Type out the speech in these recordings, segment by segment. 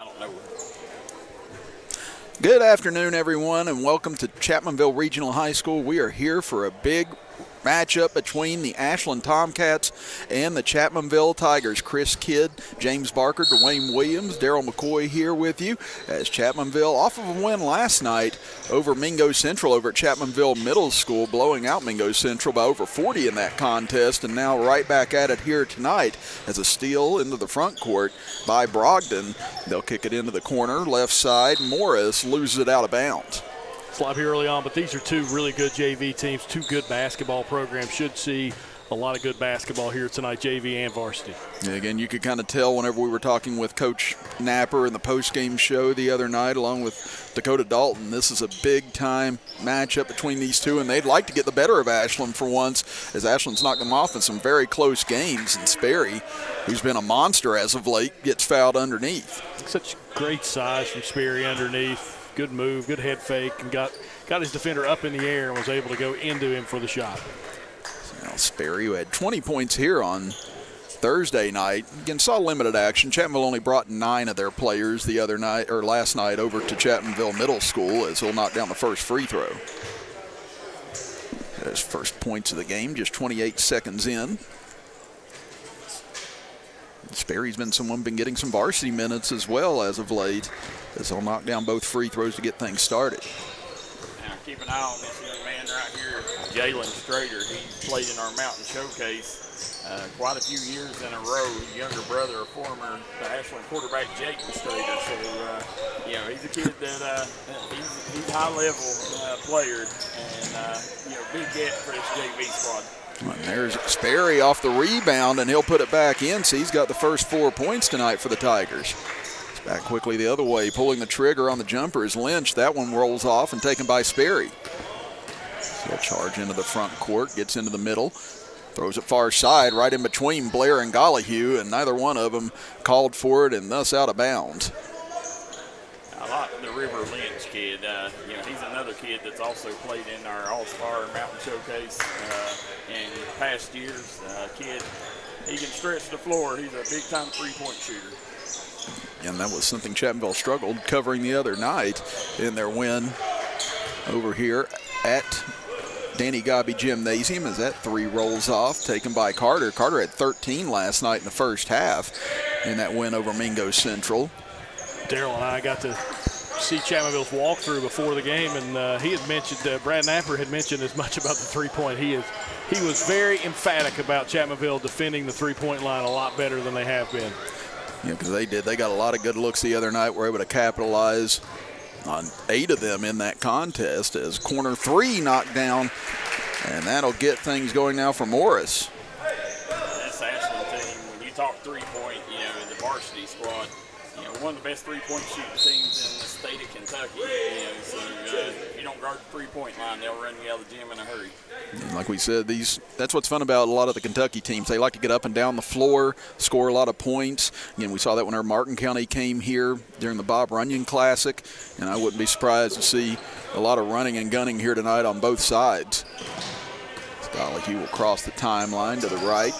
I don't know. Good afternoon, everyone, and welcome to Chapmanville Regional High School. We are here for a big matchup between the Ashland Tomcats and the Chapmanville Tigers. Chris Kidd, James Barker, Dwain Williams, Daryl McCoy here with you as Chapmanville off of a win last night over Mingo Central over at Chapmanville Middle School, blowing out Mingo Central by over 40 in that contest, and now right back at it here tonight as a steal into the front court by Brogdon. They'll kick it into the corner, left side. Morris loses it out of bounds. Sloppy early on, but these are two really good JV teams, two good basketball programs. Should see a lot of good basketball here tonight, JV and varsity. Yeah, again, you could kind of tell whenever we were talking with Coach Napper in the post-game show the other night along with Dakota Dalton, this is a big-time matchup between these two, and they'd like to get the better of Ashland for once, as Ashland's knocked them off in some very close games, and Sperry, who's been a monster as of late, gets fouled underneath. Such great size from Sperry underneath. Good move, good head fake, and got his defender up in the air and was able to go into him for the shot. So now Sperry, who had 20 points here on Thursday night, again saw limited action. Chapmanville only brought 9 of their players the other night or last night over to Chapmanville Middle School as he'll knock down the first free throw. His first points of the game, just 28 seconds in. Sperry's been getting some varsity minutes as well as of late, as he'll knock down both free throws to get things started. Now keep an eye on this young man right here, Jalen Strader. He played in our Mountain Showcase quite a few years in a row. His younger brother, a former Ashland quarterback, Jake Strader. So, he's a kid that he's a high-level player, and, big get for this JV squad. And there's Sperry off the rebound, and he'll put it back in. So he's got the first 4 points tonight for the Tigers. It's back quickly the other way. Pulling the trigger on the jumper is Lynch. That one rolls off and taken by Sperry. So he'll charge into the front court, gets into the middle, throws it far side, right in between Blair and Gollihue, and neither one of them called for it and thus out of bounds. I like the River Lynch kid. He's another kid that's also played in our All-Star Mountain Showcase in past years. Kid, he can stretch the floor. He's a big-time three-point shooter. And that was something Chapmanville struggled covering the other night in their win over here at Danny Gobby Gymnasium, as that three rolls off, taken by Carter. Carter had 13 last night in the first half in that win over Mingo Central. Daryl and I got to see Chapmanville's walkthrough before the game, and he had mentioned, Brad Napper had mentioned as much about the three-point. He was very emphatic about Chapmanville defending the three-point line a lot better than they have been. Yeah, because they did. They got a lot of good looks the other night. Were able to capitalize on 8 of them in that contest as corner 3 knocked down, and that'll get things going now for Morris. This Ashland team, when you talk three-point, the varsity squad, one of the best three-point shooting teams in the state of Kentucky. So if you don't guard the three-point line, they'll run you out of the gym in a hurry. And like we said, that's what's fun about a lot of the Kentucky teams. They like to get up and down the floor, score a lot of points. Again, we saw that whenever Martin County came here during the Bob Runyon Classic, and I wouldn't be surprised to see a lot of running and gunning here tonight on both sides. Gollihue will cross the timeline to the right.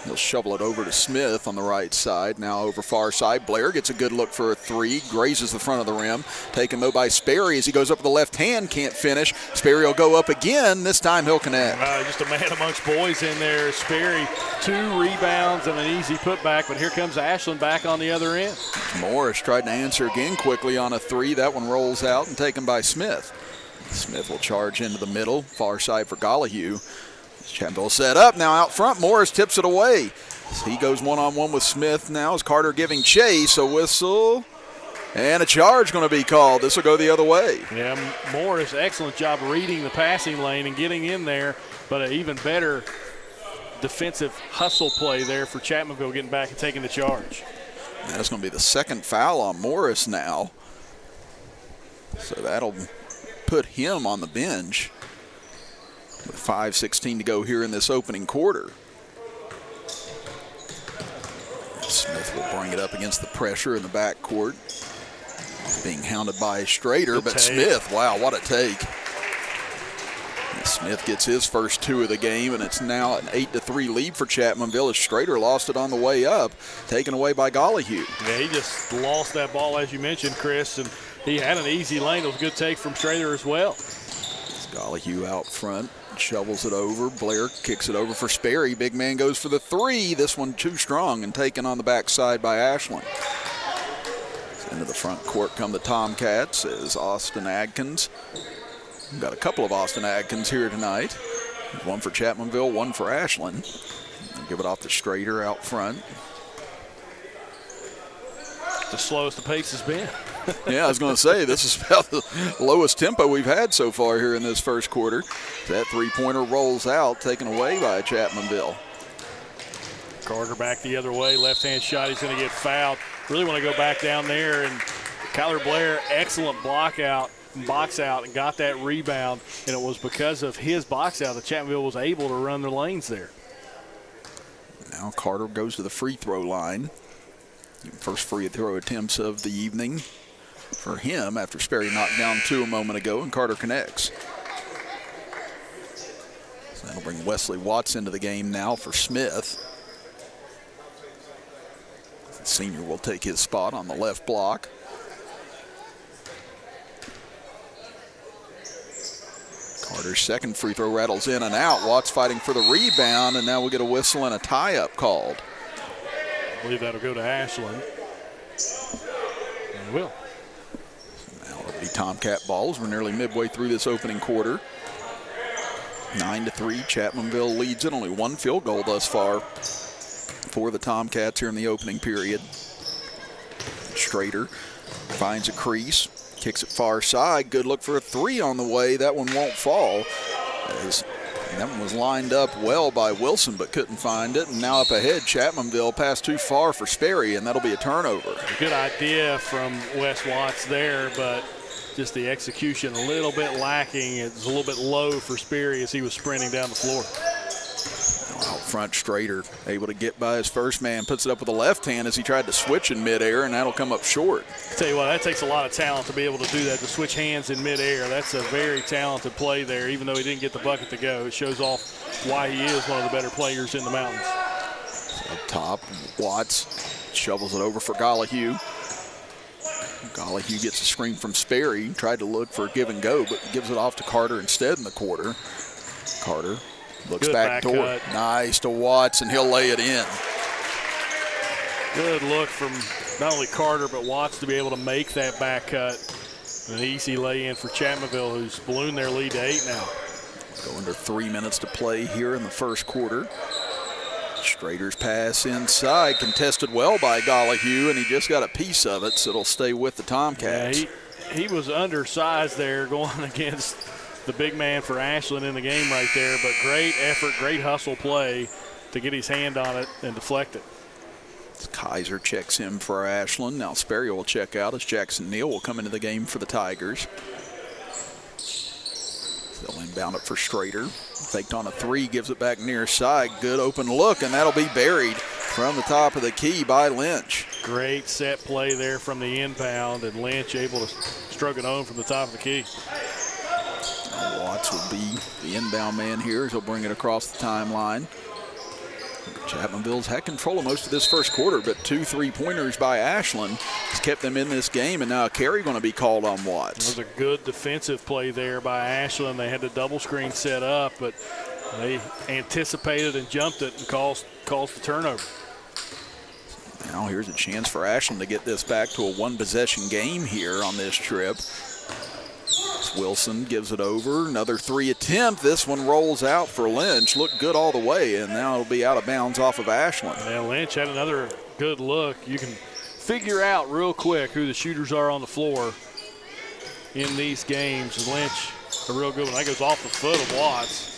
He'll shovel it over to Smith on the right side. Now over far side. Blair gets a good look for a 3. Grazes the front of the rim. Taken though by Sperry as he goes up with the left hand. Can't finish. Sperry will go up again. This time he'll connect. Just a man amongst boys in there. Sperry, 2 rebounds and an easy putback. But here comes Ashland back on the other end. Morris tried to answer again quickly on a 3. That one rolls out and taken by Smith. Smith will charge into the middle. Far side for Gollihue. Chapmanville set up now out front. Morris tips it away. He goes one-on-one with Smith now as Carter giving chase. A whistle and a charge going to be called. This will go the other way. Yeah, Morris, excellent job reading the passing lane and getting in there, but an even better defensive hustle play there for Chapmanville getting back and taking the charge. That's going to be the second foul on Morris now. So that'll put him on the bench with 5:16 to go here in this opening quarter. Smith will bring it up against the pressure in the backcourt. Being hounded by Strader, but Smith, wow, what a take. Smith gets his first 2 of the game, and it's now an 8-3 lead for Chapmanville as Strader lost it on the way up, taken away by Gollihue. Yeah, he just lost that ball, as you mentioned, Chris, and he had an easy lane. It was a good take from Strader as well. Gollihue out front, shovels it over. Blair kicks it over for Sperry. Big man goes for the 3. This one too strong and taken on the backside by Ashland. Into the front court come the Tomcats as Austin Adkins. We've got a couple of Austin Adkins here tonight. One for Chapmanville, one for Ashland. They'll give it off to Strader out front. The slowest the pace has been. Yeah, I was going to say, this is about the lowest tempo we've had so far here in this first quarter. That 3-pointer rolls out, taken away by Chapmanville. Carter back the other way, left-hand shot. He's going to get fouled. Really want to go back down there, and Kyler Blair, excellent box out, and got that rebound, and it was because of his box out that Chapmanville was able to run their lanes there. Now Carter goes to the free throw line. First free throw attempts of the evening for him after Sperry knocked down 2 a moment ago, and Carter connects. So that'll bring Wesley Watts into the game now for Smith. The senior will take his spot on the left block. Carter's second free throw rattles in and out. Watts fighting for the rebound, and now we'll get a whistle and a tie-up called. I believe that'll go to Ashland. And it will. Now it'll be Tomcat balls. We're nearly midway through this opening quarter. 9-3, Chapmanville leads it. Only 1 field goal thus far for the Tomcats here in the opening period. Strader finds a crease, kicks it far side. Good look for a 3 on the way. That one won't fall. That one was lined up well by Wilson, but couldn't find it. And now up ahead, Chapmanville passed too far for Sperry, and that'll be a turnover. A good idea from Wes Watts there, but just the execution a little bit lacking. It was a little bit low for Sperry as he was sprinting down the floor. Out front, Strader able to get by his first man, puts it up with the left hand as he tried to switch in midair, and that'll come up short. I tell you what, that takes a lot of talent to be able to do that, to switch hands in midair. That's a very talented play there, even though he didn't get the bucket to go. It shows off why he is one of the better players in the mountains. Up top, Watts shovels it over for Gollihue. Gollihue gets a screen from Sperry. Tried to look for a give and go, but gives it off to Carter instead in the quarter. Carter looks back door. Nice to Watts, and he'll lay it in. Good look from not only Carter, but Watts to be able to make that back cut. An easy lay-in for Chapmanville, who's ballooned their lead to 8 now. Go under 3 minutes to play here in the first quarter. Strader's pass inside, contested well by Gollihue, and he just got a piece of it, so it'll stay with the Tomcats. Yeah, he was undersized there going against the big man for Ashland in the game right there, but great effort, great hustle play to get his hand on it and deflect it. Kaiser checks in for Ashland. Now Sperry will check out as Jackson Neal will come into the game for the Tigers. They'll inbound it for Strader. Faked on a 3, gives it back near side. Good open look, and that'll be buried from the top of the key by Lynch. Great set play there from the inbound, and Lynch able to stroke it home from the top of the key. Watts will be the inbound man here as he'll bring it across the timeline. Chapmanville's had control of most of this first quarter, but 2 3-pointers by Ashland has kept them in this game, and now a carry going to be called on Watts. It was a good defensive play there by Ashland. They had the double screen set up, but they anticipated and jumped it and caused the turnover. Now here's a chance for Ashland to get this back to a 1-possession game here on this trip. Wilson gives it over. Another 3 attempt. This one rolls out for Lynch. Looked good all the way, and now it'll be out of bounds off of Ashland. Yeah, Lynch had another good look. You can figure out real quick who the shooters are on the floor in these games. Lynch, a real good one. That goes off the foot of Watts.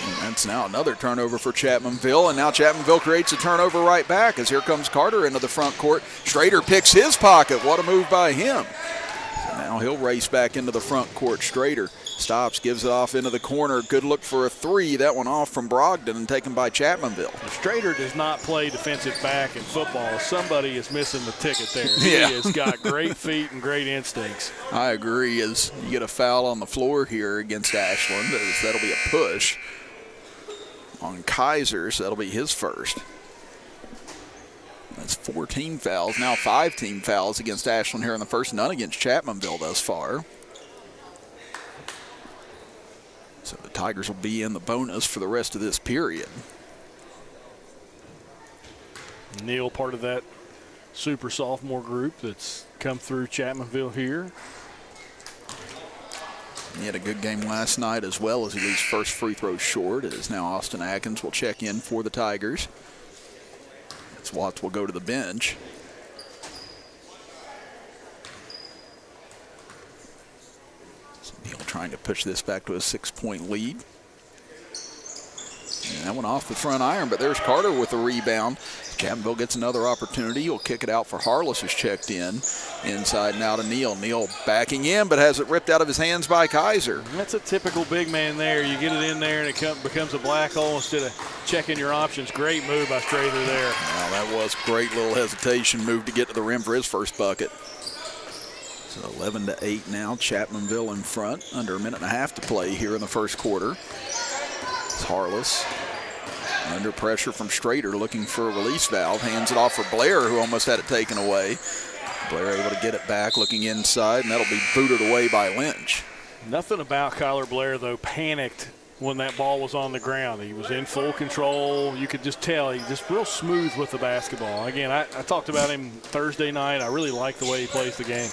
And that's now another turnover for Chapmanville, and now Chapmanville creates a turnover right back as here comes Carter into the front court. Strader picks his pocket. What a move by him. So now Now he'll race back into the front court. Strader stops, gives it off into the corner. Good look for a three. That one off from Brogdon and taken by Chapmanville. Strader does not play defensive back in football. Somebody is missing the ticket there. Yeah. He has got great feet and great instincts. I agree. As you get a foul on the floor here against Ashland, that'll be a push on Kaiser, so that'll be his first. That's 14 fouls, now 5 team fouls against Ashland here in the first, none against Chapmanville thus far. So the Tigers will be in the bonus for the rest of this period. Neal, part of that super sophomore group that's come through Chapmanville here. He had a good game last night as well as he leaves first free throw short. It is now Austin Atkins will check in for the Tigers. As Watts will go to the bench. So Neal trying to push this back to a 6-point lead. And that one off the front iron, but there's Carter with the rebound. Chapmanville gets another opportunity. He'll kick it out for Harless, who's checked in. Inside now to Neal. Neal backing in, but has it ripped out of his hands by Kaiser. That's a typical big man there. You get it in there and it becomes a black hole instead of checking your options. Great move by Strader there. Wow, that was great little hesitation move to get to the rim for his first bucket. So 11-8 now. Chapmanville in front. Under a minute and a half to play here in the first quarter. It's Harless. Under pressure from Strader, looking for a release valve. Hands it off for Blair, who almost had it taken away. Blair able to get it back, looking inside, and that'll be booted away by Lynch. Nothing about Kyler Blair, though, panicked when that ball was on the ground. He was in full control. You could just tell he's just real smooth with the basketball. Again, I talked about him Thursday night. I really like the way he plays the game.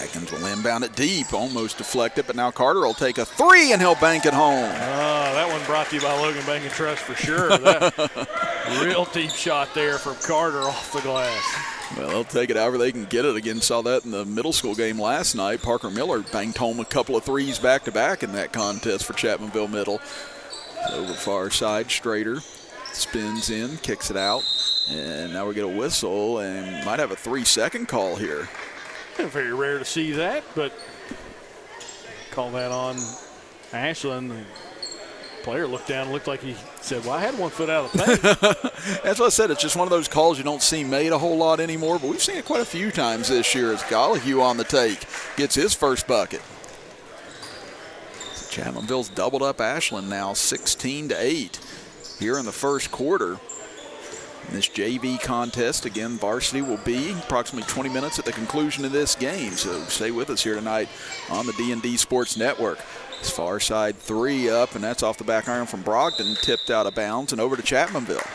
Atkins will inbound it deep, almost deflected, but now Carter will take a three and he'll bank it home. That one brought to you by Logan Bank and Trust for sure. That real deep shot there from Carter off the glass. Well, they'll take it however they can get it. Again, saw that in the middle school game last night. Parker Miller banked home a couple of threes back-to-back in that contest for Chapmanville Middle. Over far side, Strader spins in, kicks it out, and now we get a whistle and might have a 3-second call here. Very rare to see that, but call that on Ashland. The player looked down and looked like he said, well, I had 1 foot out of the paint. That's what I said. It's just one of those calls you don't see made a whole lot anymore, but we've seen it quite a few times this year as Gollihue on the take gets his first bucket. Chapmanville's doubled up Ashland now 16-8 here in the first quarter. In this JV contest, again, varsity will be approximately 20 minutes at the conclusion of this game. So stay with us here tonight on the D&D Sports Network. It's far side three up, and that's off the back iron from Brogdon, tipped out of bounds and over to Chapmanville.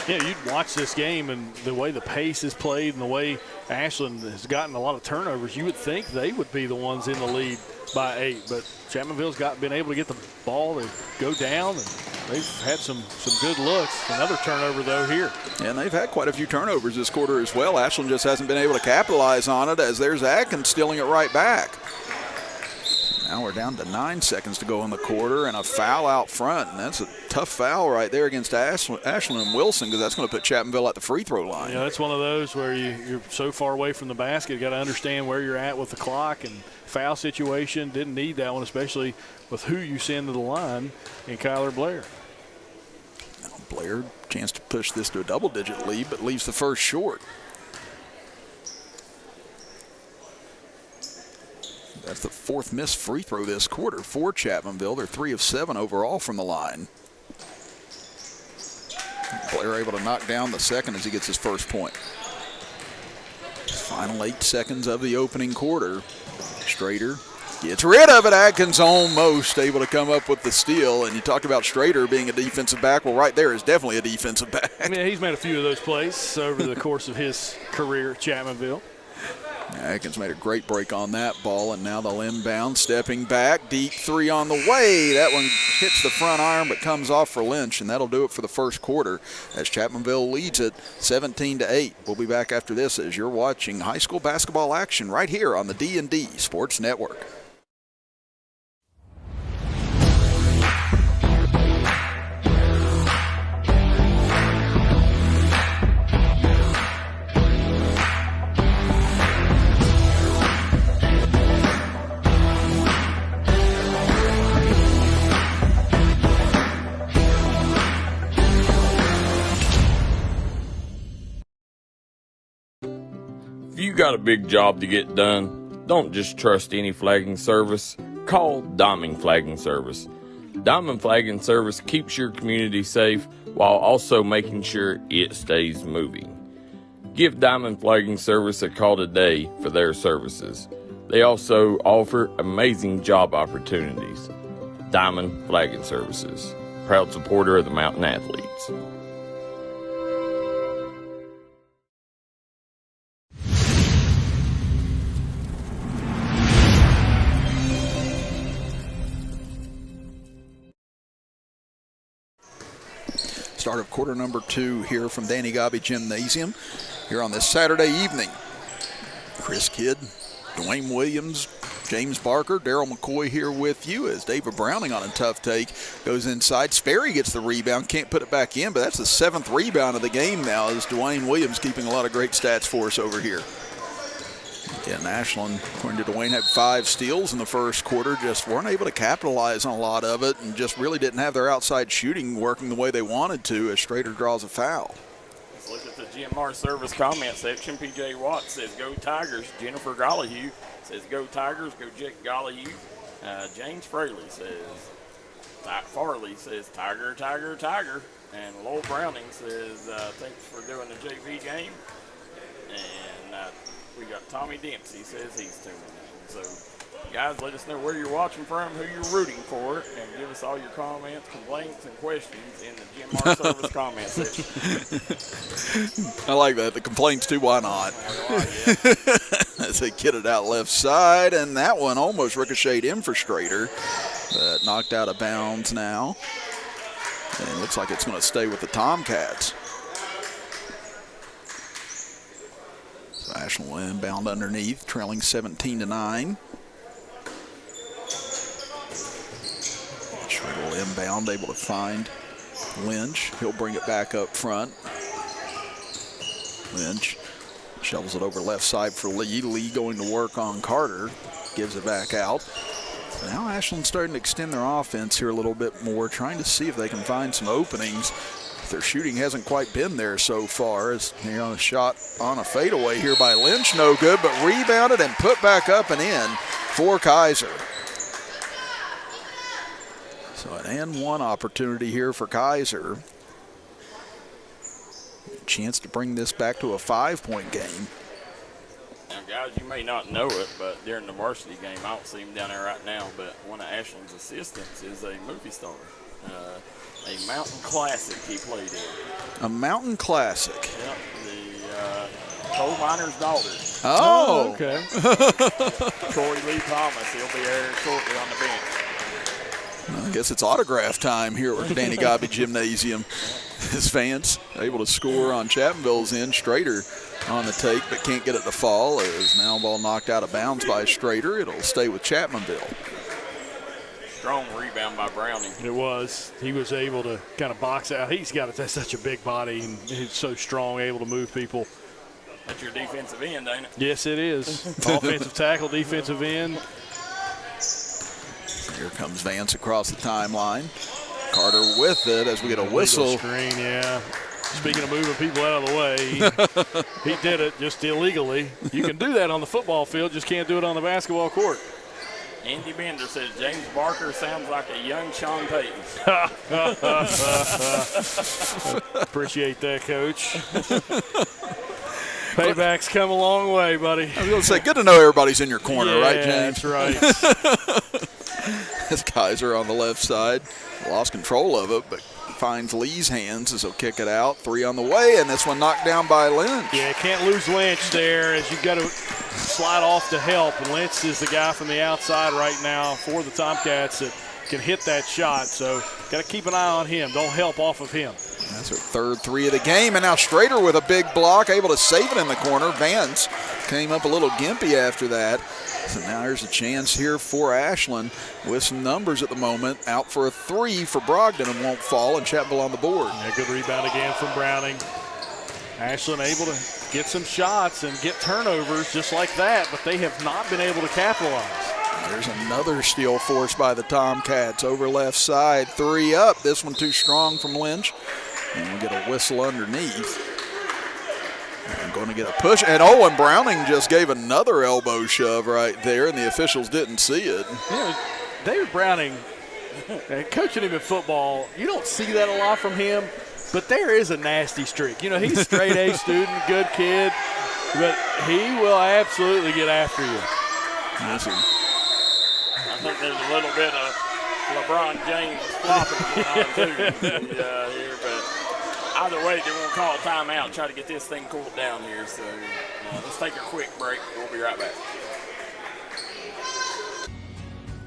Yeah, you'd watch this game and the way the pace is played and the way Ashland has gotten a lot of turnovers, you would think they would be the ones in the lead by 8. But Chapmanville's been able to get the ball to go down, and they've had some good looks. Another turnover, though, here. And they've had quite a few turnovers this quarter as well. Ashland just hasn't been able to capitalize on it as there's Atkins stealing it right back. Now we're down to 9 seconds to go in the quarter and a foul out front. And that's a tough foul right there against Ashland and Wilson because that's going to put Chapmanville at the free throw line. Yeah, that's one of those where you're so far away from the basket. You got to understand where you're at with the clock and foul situation. Didn't need that one, especially with who you send to the line in Kyler Blair. Now Blair, chance to push this to a double-digit lead, but leaves the first short. That's the 4th missed free throw this quarter for Chapmanville. They're 3 of 7 overall from the line. Blair able to knock down the second as he gets his first point. Final 8 seconds of the opening quarter. Strader gets rid of it. Atkins almost able to come up with the steal. And you talked about Strader being a defensive back. Well, right there is definitely a defensive back. Yeah, he's made a few of those plays over the course of his career at Chapmanville. Atkins made a great break on that ball, and now they'll inbound, stepping back, deep three on the way. That one hits the front iron but comes off for Lynch, and that'll do it for the first quarter as Chapmanville leads it 17-8. We'll be back after this as you're watching high school basketball action right here on the D&D Sports Network. got a big job to get done, don't just trust any flagging service. Call Diamond Flagging Service. Diamond Flagging Service keeps your community safe while also making sure it stays moving. Give Diamond Flagging Service a call today for their services. They also offer amazing job opportunities. Diamond Flagging Services, proud supporter of the Mountain Athletes. Start of quarter number 2 here from Danny Gobby Gymnasium here on this Saturday evening. Chris Kidd, Dwayne Williams, James Barker, Daryl McCoy here with you as David Browning on a tough take goes inside. Sperry gets the rebound, can't put it back in, but that's the 7th rebound of the game now as Dwayne Williams keeping a lot of great stats for us over here. Again, Ashland, according to Dwayne, had 5 steals in the first quarter, just weren't able to capitalize on a lot of it and just really didn't have their outside shooting working the way they wanted to as Strader draws a foul. Let's look at the GMR service comment section. PJ Watts says, "Go Tigers." Jennifer Gollihue says, "Go Tigers." Go Jake Gollihue. James Fraley says, "Tiger, Tiger, Tiger." And Lowell Browning says, "Thanks for doing the JV game." And we got Tommy Dempsey says he's tuning in. So, guys, let us know where you're watching from, who you're rooting for, and give us all your comments, complaints, and questions in the GMR service comment section. I like that. The complaints too, why not? As they get it out left side, and that one almost ricocheted in for Strader, but knocked out of bounds now. And it looks like it's going to stay with the Tomcats. So Ashland will inbound underneath, trailing 17-9. Strader will inbound, able to find Lynch. He'll bring it back up front. Lynch shovels it over left side for Lee. Lee going to work on Carter. Gives it back out. So now Ashland's starting to extend their offense here a little bit more, trying to see if they can find some openings. Their shooting hasn't quite been there so far. As you know, a shot on a fadeaway here by Lynch, no good, but rebounded and put back up and in for Kaiser. So an and one opportunity here for Kaiser. A chance to bring this back to a 5-point game. Now, guys, you may not know it, but during the varsity game, I don't see him down there right now, but one of Ashland's assistants is a movie star. A mountain classic he played in. A mountain classic. Yep, the coal miner's daughter. Oh, okay. Troy Lee Thomas, he'll be there shortly on the bench. I guess it's autograph time here at Danny Gobby Gymnasium. His fans able to score on Chapmanville's end. Strader on the take, but can't get it to fall. As now ball knocked out of bounds by Strader. It'll stay with Chapmanville. Strong rebound by Browning. It was. He was able to kind of box out. He's got such a big body, and he's so strong, able to move people. That's your defensive end, ain't it? Yes, it is. Offensive tackle, defensive end. Here comes Vance across the timeline. Carter with it as we get a whistle. Screen, yeah. Speaking of moving people out of the way, he did it just illegally. You can do that on the football field, just can't do it on the basketball court. Andy Bender says James Barker sounds like a young Sean Payton. Appreciate that, Coach. Payback's come a long way, buddy. I was going to say, good to know everybody's in your corner, right, James? That's right. This Kaiser on the left side lost control of it, but finds Lee's hands as he'll kick it out. 3 on the way, and this one knocked down by Lynch. Yeah, can't lose Lynch there as you've got to slide off to help. And Lynch is the guy from the outside right now for the Tomcats that can hit that shot. So got to keep an eye on him. Don't help off of him. That's her third 3 of the game, and now Strader with a big block, able to save it in the corner. Vance came up a little gimpy after that. So now there's a chance here for Ashland with some numbers at the moment. Out for a 3 for Brogdon and won't fall, and Chapmanville on the board. Yeah, good rebound again from Browning. Ashland able to get some shots and get turnovers just like that, but they have not been able to capitalize. There's another steal forced by the Tomcats over left side. 3 up. This one too strong from Lynch. And we get a whistle underneath. I'm going to get a push, and Owen Browning just gave another elbow shove right there, and the officials didn't see it. Yeah, David Browning, coaching him in football, you don't see that a lot from him, but there is a nasty streak. You know, he's a straight A student, good kid, but he will absolutely get after you. Yes, I think there's a little bit of LeBron James flopping going on too here, but either way, they're going to call a timeout and try to get this thing cooled down here. So let's take a quick break. We'll be right back.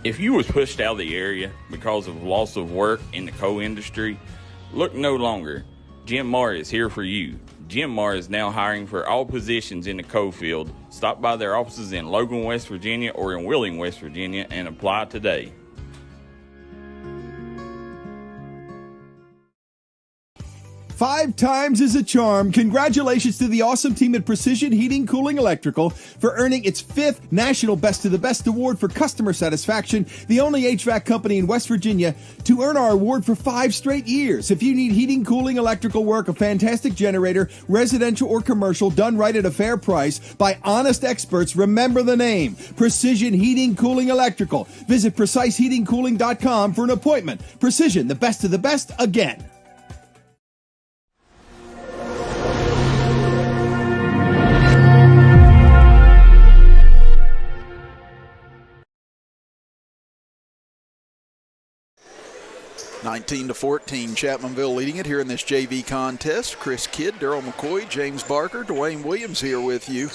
If you was pushed out of the area because of loss of work in the coal industry, look no longer. Jim Marr is here for you. Jim Marr is now hiring for all positions in the coal field. Stop by their offices in Logan, West Virginia or in Wheeling, West Virginia and apply today. 5 times is a charm. Congratulations to the awesome team at Precision Heating, Cooling, Electrical for earning its 5th National Best of the Best Award for customer satisfaction, the only HVAC company in West Virginia to earn our award for 5 straight years. If you need heating, cooling, electrical work, a fantastic generator, residential or commercial, done right at a fair price by honest experts, remember the name, Precision Heating, Cooling, Electrical. Visit PreciseHeatingCooling.com for an appointment. Precision, the best of the best, again. (19-14), Chapmanville leading it here in this JV contest. Chris Kidd, Daryl McCoy, James Barker, Dwayne Williams here with you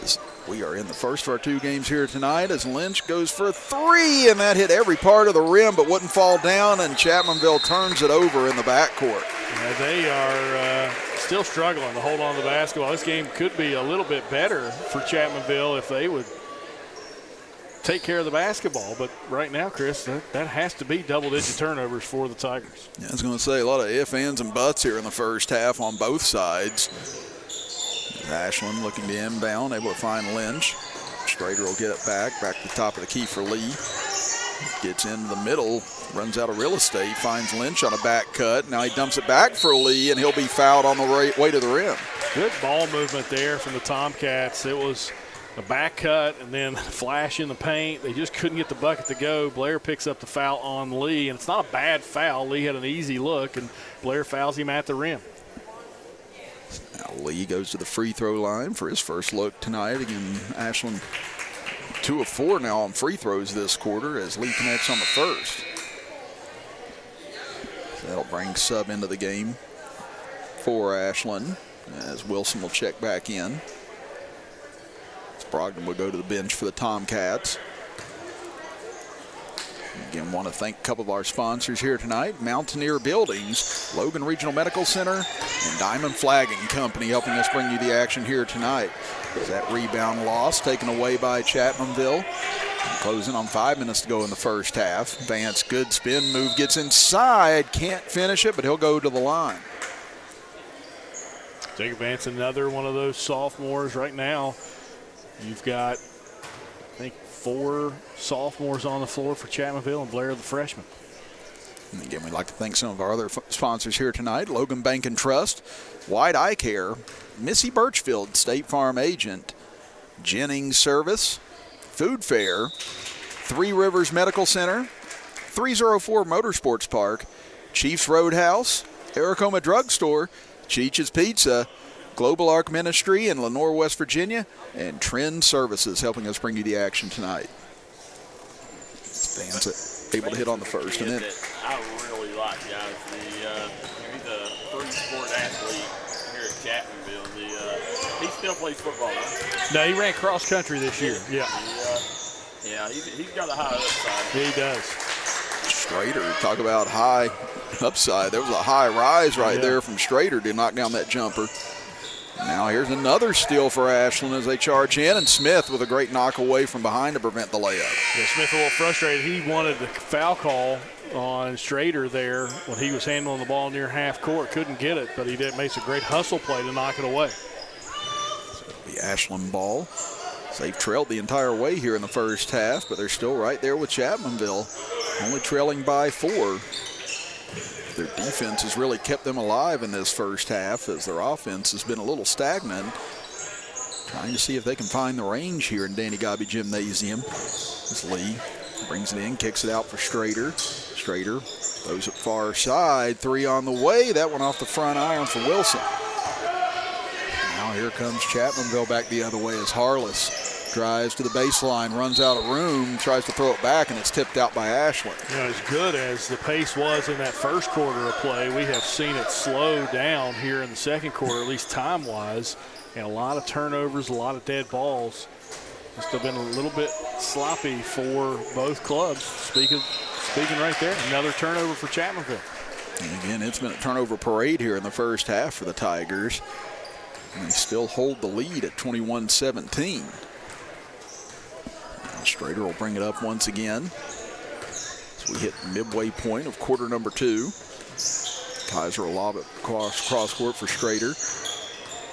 as we are in the first of our 2 games here tonight as Lynch goes for a 3, and that hit every part of the rim but wouldn't fall down, and Chapmanville turns it over in the backcourt. Yeah, they are still struggling to hold on to the basketball. This game could be a little bit better for Chapmanville if they would take care of the basketball, but right now, Chris, that has to be double-digit turnovers for the Tigers. Yeah, I was going to say a lot of ifs, ands, and buts here in the first half on both sides. Ashland looking to inbound, able to find Lynch. Strader will get it back to the top of the key for Lee. Gets into the middle, runs out of real estate, finds Lynch on a back cut. Now he dumps it back for Lee, and he'll be fouled on the way to the rim. Good ball movement there from the Tomcats. It was a back cut and then flash in the paint. They just couldn't get the bucket to go. Blair picks up the foul on Lee, and it's not a bad foul. Lee had an easy look, and Blair fouls him at the rim. Now Lee goes to the free throw line for his first look tonight. Again, Ashland 2 of 4 now on free throws this quarter as Lee connects on the first. So that'll bring sub into the game for Ashland as Wilson will check back in. Brogdon will go to the bench for the Tomcats. Again, want to thank a couple of our sponsors here tonight. Mountaineer Buildings, Logan Regional Medical Center, and Diamond Flagging Company helping us bring you the action here tonight. As that rebound loss taken away by Chapmanville. Closing on 5 minutes to go in the first half. Vance, good spin move, gets inside, can't finish it, but he'll go to the line. Jacob Vance, another one of those sophomores right now. You've got, I think, 4 sophomores on the floor for Chapmanville and Blair, the freshman. And again, we'd like to thank some of our other sponsors here tonight. Logan Bank and Trust, White Eye Care, Missy Birchfield, State Farm Agent, Jennings Service, Food Fair, 3 Rivers Medical Center, 304 Motorsports Park, Chiefs Roadhouse, Aracoma Drug Store, Cheech's Pizza, Global Arc Ministry in Lenore, West Virginia, and Trend Services helping us bring you the action tonight. Vance able to hit on the first. And then I really like, guys. He's a three-sport athlete here at Chapmanville. He still plays football, though. No, he ran cross country this year. Yeah. He's got a high upside. He does. Strader, talk about high upside. There was a high rise right there from Strader to knock down that jumper. Now here's another steal for Ashland as they charge in, and Smith with a great knock away from behind to prevent the layup. Yeah, Smith a little frustrated. He wanted the foul call on Strader there when he was handling the ball near half court. Couldn't get it, but he makes a great hustle play to knock it away. So it'll be Ashland ball. So they've trailed the entire way here in the first half, but they're still right there with Chapmanville, only trailing by 4. Their defense has really kept them alive in this first half as their offense has been a little stagnant. Trying to see if they can find the range here in Danny Gobby Gymnasium. As Lee brings it in, kicks it out for Strader. Strader throws it far side, 3 on the way. That one off the front iron for Wilson. Now here comes Chapmanville back the other way as Harless drives to the baseline, runs out of room, tries to throw it back, and it's tipped out by Ashland. You know, as good as the pace was in that first quarter of play, we have seen it slow down here in the second quarter, at least time-wise, and a lot of turnovers, a lot of dead balls. It's still been a little bit sloppy for both clubs. Speaking right there, another turnover for Chapmanville. And again, it's been a turnover parade here in the first half for the Tigers. And they still hold the lead at 21-17. Strader will bring it up once again. So we hit midway point of quarter number 2. Kaiser will lob it cross court for Strader.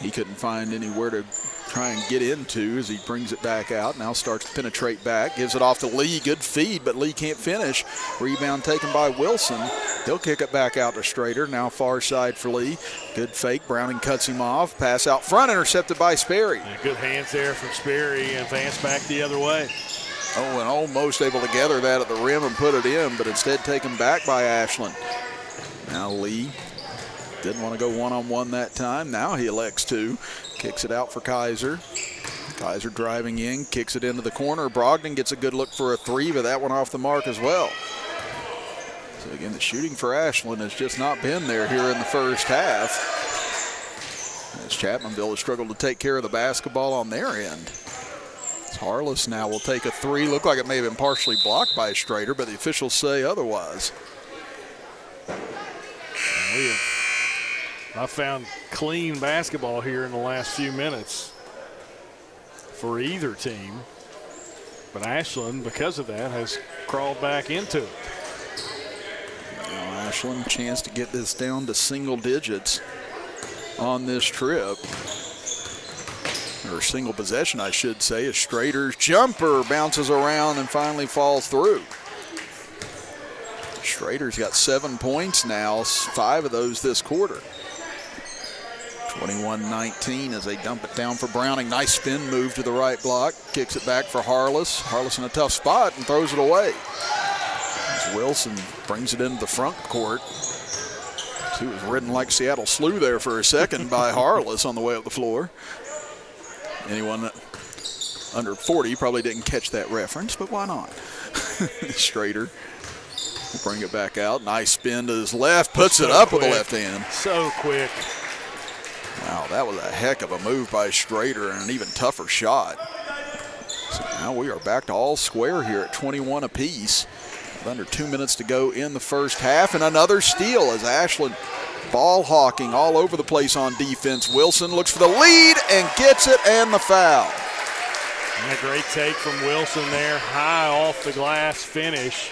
He couldn't find anywhere to try and get into as he brings it back out. Now starts to penetrate back. Gives it off to Lee. Good feed, but Lee can't finish. Rebound taken by Wilson. He'll kick it back out to Strader. Now far side for Lee. Good fake. Browning cuts him off. Pass out front, intercepted by Sperry. Yeah, good hands there from Sperry. Advance back the other way. Oh, and almost able to gather that at the rim and put it in, but instead taken back by Ashland. Now Lee didn't want to go one-on-one that time. Now he elects to. Kicks it out for Kaiser. Kaiser driving in, kicks it into the corner. Brogdon gets a good look for a 3, but that one off the mark as well. So again, the shooting for Ashland has just not been there here in the first half, as Chapmanville has struggled to take care of the basketball on their end. Harless now will take a 3. Looked like it may have been partially blocked by Strader, but the officials say otherwise. I found clean basketball here in the last few minutes for either team. But Ashland, because of that, has crawled back into it. Now Ashland, chance to get this down to single digits on this trip. Or single possession, I should say, as Strader's jumper bounces around and finally falls through. Strader's got 7 points now, 5 of those this quarter. 21-19 as they dump it down for Browning. Nice spin move to the right block. Kicks it back for Harless. Harless in a tough spot and throws it away. As Wilson brings it into the front court. He was ridden like Seattle Slew there for a second by Harless on the way up the floor. Anyone under 40 probably didn't catch that reference, but why not? Strader will bring it back out. Nice spin to his left, puts it up with the left hand. So quick. Wow, that was a heck of a move by Strader and an even tougher shot. So now we are back to all square here at 21 apiece. With under 2 minutes to go in the first half, and another steal as Ashland ball hawking all over the place on defense. Wilson looks for the lead and gets it, and the foul. And a great take from Wilson there, high off the glass finish.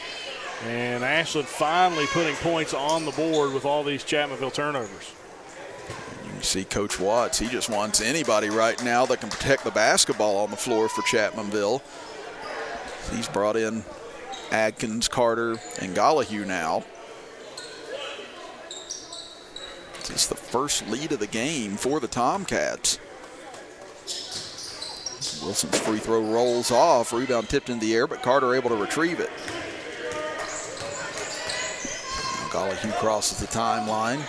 And Ashland finally putting points on the board with all these Chapmanville turnovers. You see Coach Watts, he just wants anybody right now that can protect the basketball on the floor for Chapmanville. He's brought in Adkins, Carter, and Gollahue now. This is the first lead of the game for the Tomcats. Wilson's free throw rolls off. Rebound tipped in the air, but Carter able to retrieve it. Gollahue crosses the timeline.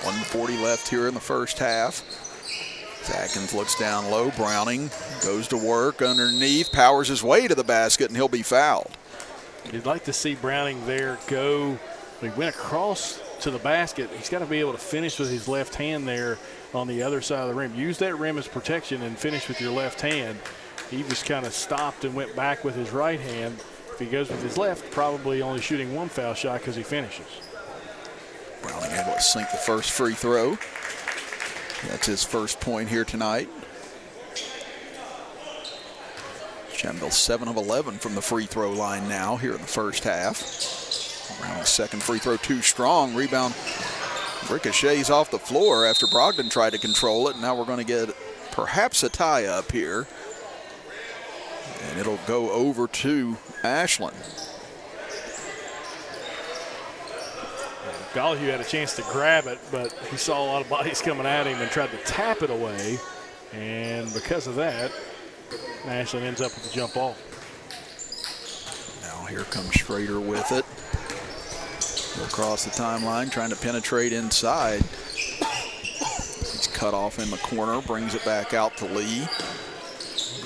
1:40 left here in the first half. Atkins looks down low. Browning goes to work underneath, powers his way to the basket, and he'll be fouled. You'd like to see Browning there go. He went across to the basket. He's got to be able to finish with his left hand there on the other side of the rim. Use that rim as protection and finish with your left hand. He just kind of stopped and went back with his right hand. If he goes with his left, probably only shooting 1 foul shot because he finishes. Browning able to sink the first free throw. That's his first point here tonight. Chapmanville 7 of 11 from the free throw line now here in the first half. Browning's second free throw too strong. Rebound ricochets off the floor after Brogdon tried to control it. Now we're going to get perhaps a tie up here. And it'll go over to Ashland. Gollihue had a chance to grab it, but he saw a lot of bodies coming at him and tried to tap it away. And because of that, Ashland ends up with the jump ball. Now here comes Schrader with it. He'll cross the timeline, trying to penetrate inside. He's cut off in the corner, brings it back out to Lee.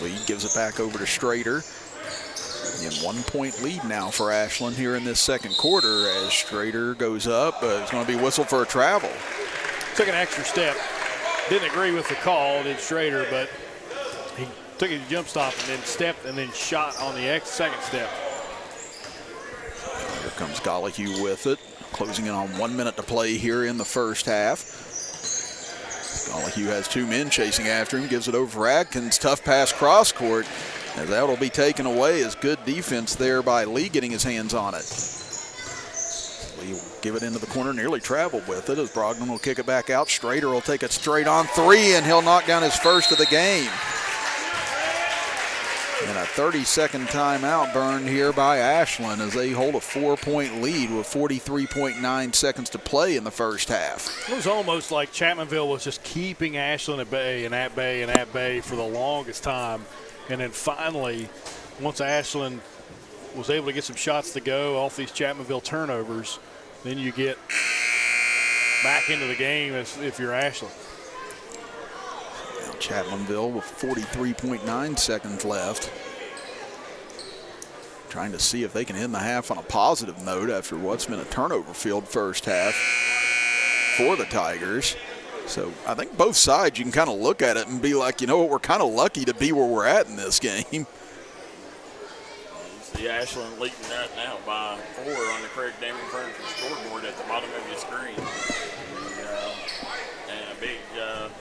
Lee gives it back over to Schrader. In 1 point lead now for Ashland here in this second quarter as Schrader goes up. It's going to be whistled for a travel. Took an extra step. Didn't agree with the call, did Schrader, but he took a jump stop and then stepped and then shot on the second step. Here comes Gollihue with it, closing in on 1 minute to play here in the first half. Gollihue has two men chasing after him, gives it over for Adkins. Tough pass cross court, as that will be taken away as good defense there by Lee getting his hands on it. Lee will give it into the corner, nearly traveled with it as Brogdon will kick it back out. Schrader will take it straight on three, and he'll knock down his first of the game. And a 30-second timeout burned here by Ashland as they hold a 4-point lead with 43.9 seconds to play in the first half. It was almost like Chapmanville was just keeping Ashland at bay and at bay and at bay for the longest time. And then finally, once Ashland was able to get some shots to go off these Chapmanville turnovers, then you get back into the game if you're Ashland. Chapmanville with 43.9 seconds left. Trying to see if they can end the half on a positive note after what's been a turnover-filled first half for the Tigers. So I think both sides, you can kind of look at it and be like, you know what, we're kind of lucky to be where we're at in this game. You see Ashland leading right now by 4 on the Craig Damon Furniture scoreboard at the bottom of your screen. And a big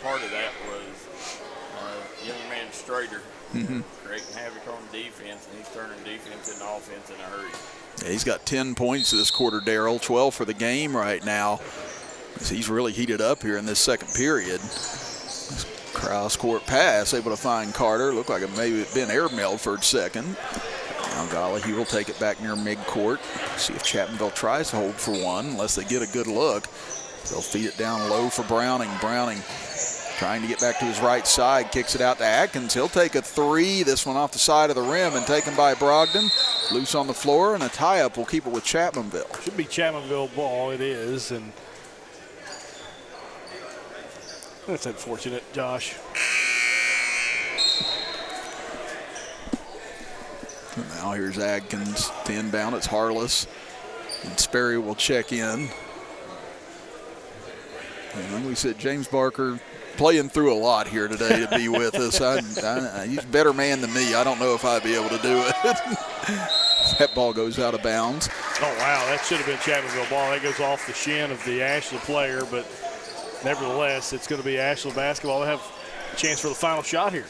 part of that was young man Schrader, creating havoc on defense, and he's turning defense into offense in a hurry. Yeah, he's got 10 points this quarter, Darrell, 12 for the game right now. He's really heated up here in this second period. This cross-court pass, able to find Carter. Looked like it maybe had been airmailed for a second. Now Gollihue will take it back near midcourt. See if Chapmanville tries to hold for one, unless they get a good look. They'll feed it down low for Browning. Browning trying to get back to his right side, kicks it out to Atkins. He'll take a three, this one off the side of the rim and taken by Brogdon. Loose on the floor, and a tie-up will keep it with Chapmanville. Should be Chapmanville ball, it is, and that's unfortunate, Josh. And now here's Adkins to inbound. It's Harless, and Sperry will check in. And then we said James Barker playing through a lot here today to be with us. He's a better man than me. I don't know if I'd be able to do it. That ball goes out of bounds. Oh, wow, that should have been Chapmanville ball. That goes off the shin of the Ashland player, but nevertheless, it's going to be Ashland basketball. They have a chance for the final shot here.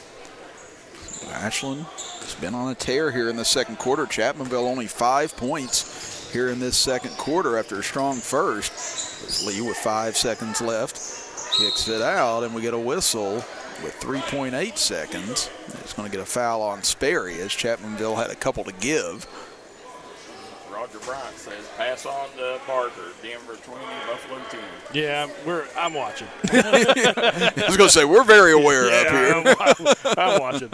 Ashland has been on a tear here in the second quarter. Chapmanville only 5 points here in this second quarter after a strong first. There's Lee with 5 seconds left. Kicks it out, and we get a whistle with 3.8 seconds. It's going to get a foul on Sperry as Chapmanville had a couple to give. Roger Bryant says, pass on to Barker, Denver 20, Buffalo 10. Yeah, I'm watching. I was going to say, we're very aware up here. I'm watching.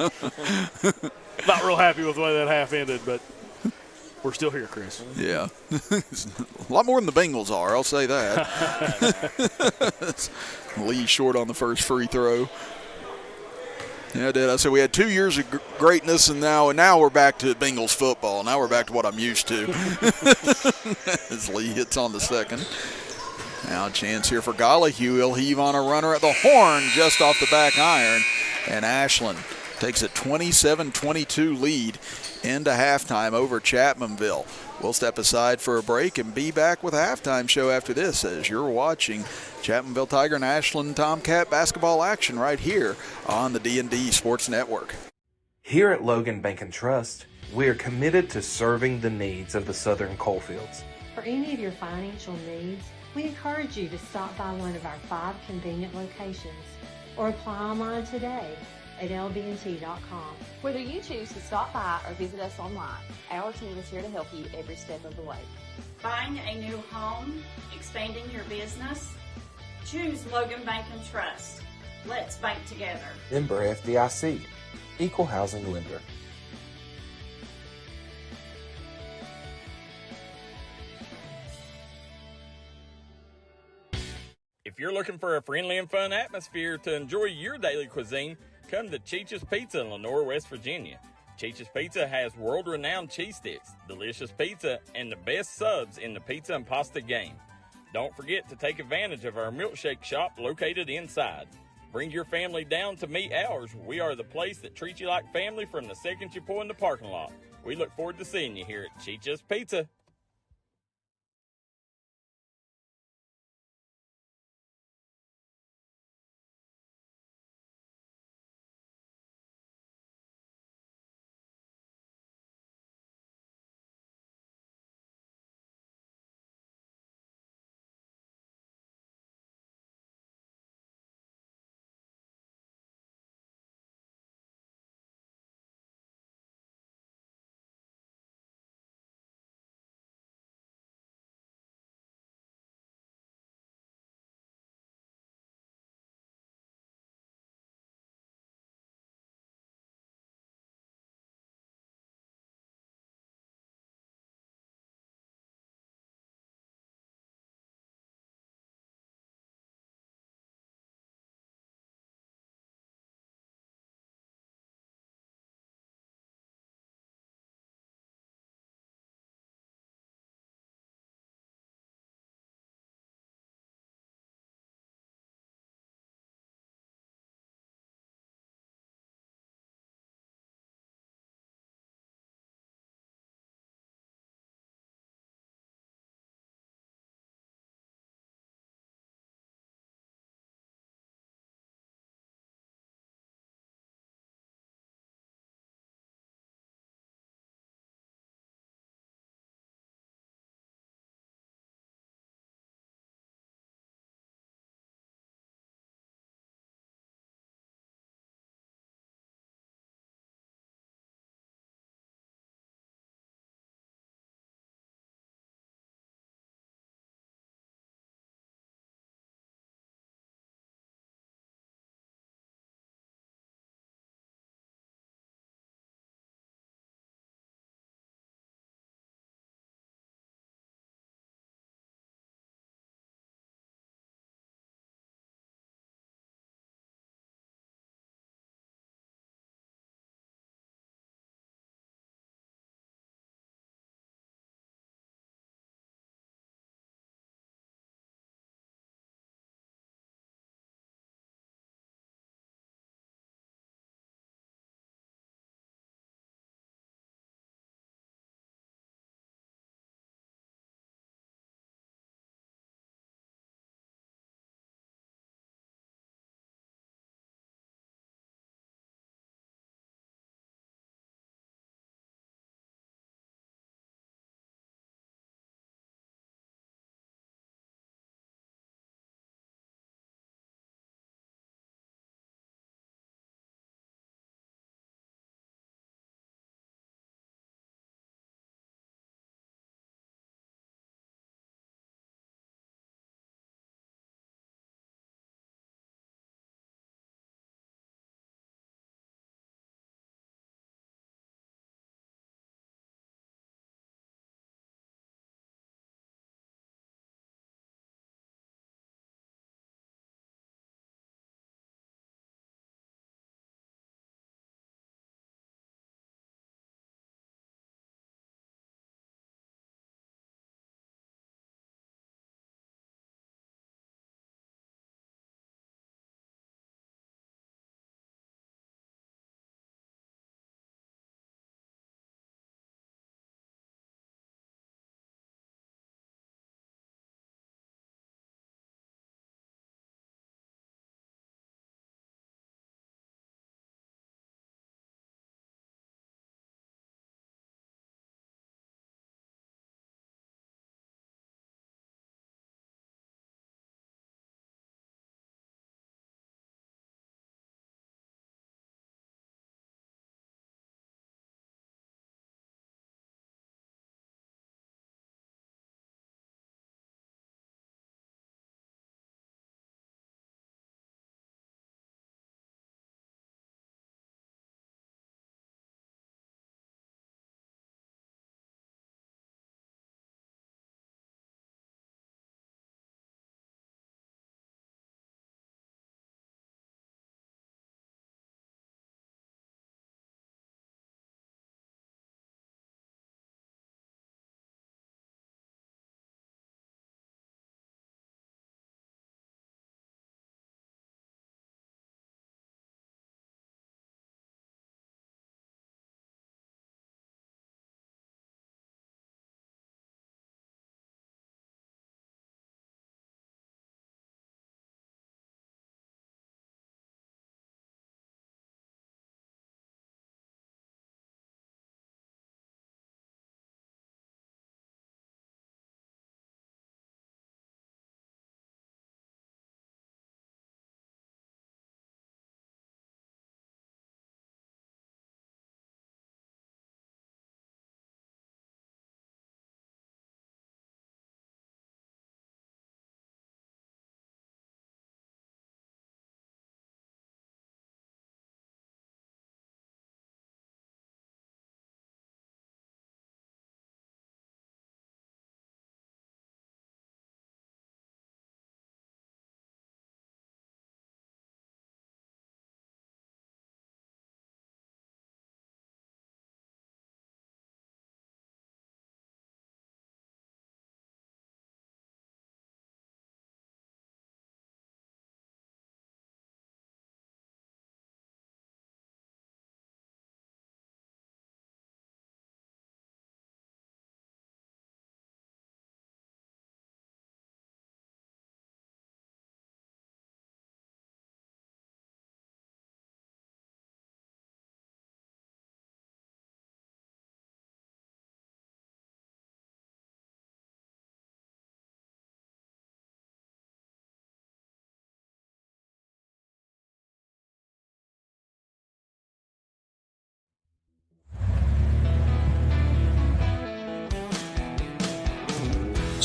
Not real happy with the way that half ended, but we're still here, Chris. Yeah. A lot more than the Bengals are, I'll say that. Lee short on the first free throw. Yeah, I did. I said we had 2 years of greatness, and now we're back to Bengals football. Now we're back to what I'm used to. As Lee hits on the second. Now a chance here for Gollihue. He'll heave on a runner at the horn just off the back iron. And Ashland takes a 27-22 lead into halftime over Chapmanville. We'll step aside for a break and be back with a halftime show after this as you're watching Chapmanville Tiger and Ashland Tomcat basketball action right here on the D&D Sports Network. Here at Logan Bank and Trust, we are committed to serving the needs of the Southern Coalfields. For any of your financial needs, we encourage you to stop by one of our 5 convenient locations or apply online today at lbnt.com. Whether you choose to stop by or visit us online, our team is here to help you every step of the way. Buying a new home, expanding your business? Choose Logan Bank and Trust. Let's bank together. Member FDIC, Equal Housing Lender. If you're looking for a friendly and fun atmosphere to enjoy your daily cuisine, come to Cheech's Pizza in Lenore, West Virginia. Cheech's Pizza has world-renowned cheese sticks, delicious pizza, and the best subs in the pizza and pasta game. Don't forget to take advantage of our milkshake shop located inside. Bring your family down to meet ours. We are the place that treats you like family from the second you pull in the parking lot. We look forward to seeing you here at Cheech's Pizza.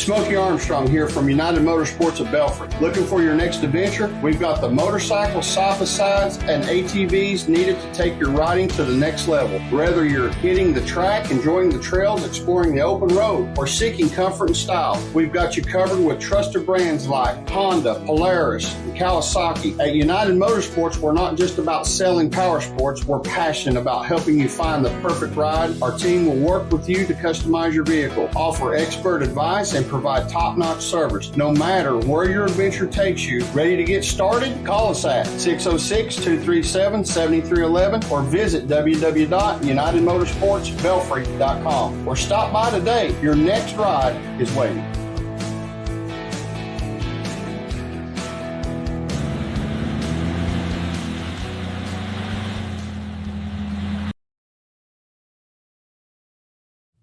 Smokey Armstrong here from United Motorsports of Belfry. Looking for your next adventure? We've got the motorcycles, side-by-sides, and ATVs needed to take your riding to the next level. Whether you're hitting the track, enjoying the trails, exploring the open road, or seeking comfort and style, we've got you covered with trusted brands like Honda, Polaris, and Kawasaki. At United Motorsports, we're not just about selling power sports, we're passionate about helping you find the perfect ride. Our team will work with you to customize your vehicle, offer expert advice, and provide top-notch service. No matter where your adventure takes you, ready to get started? Call us at 606-237-7311 or visit www.unitedmotorsportsbelfry.com or stop by today. Your next ride is waiting.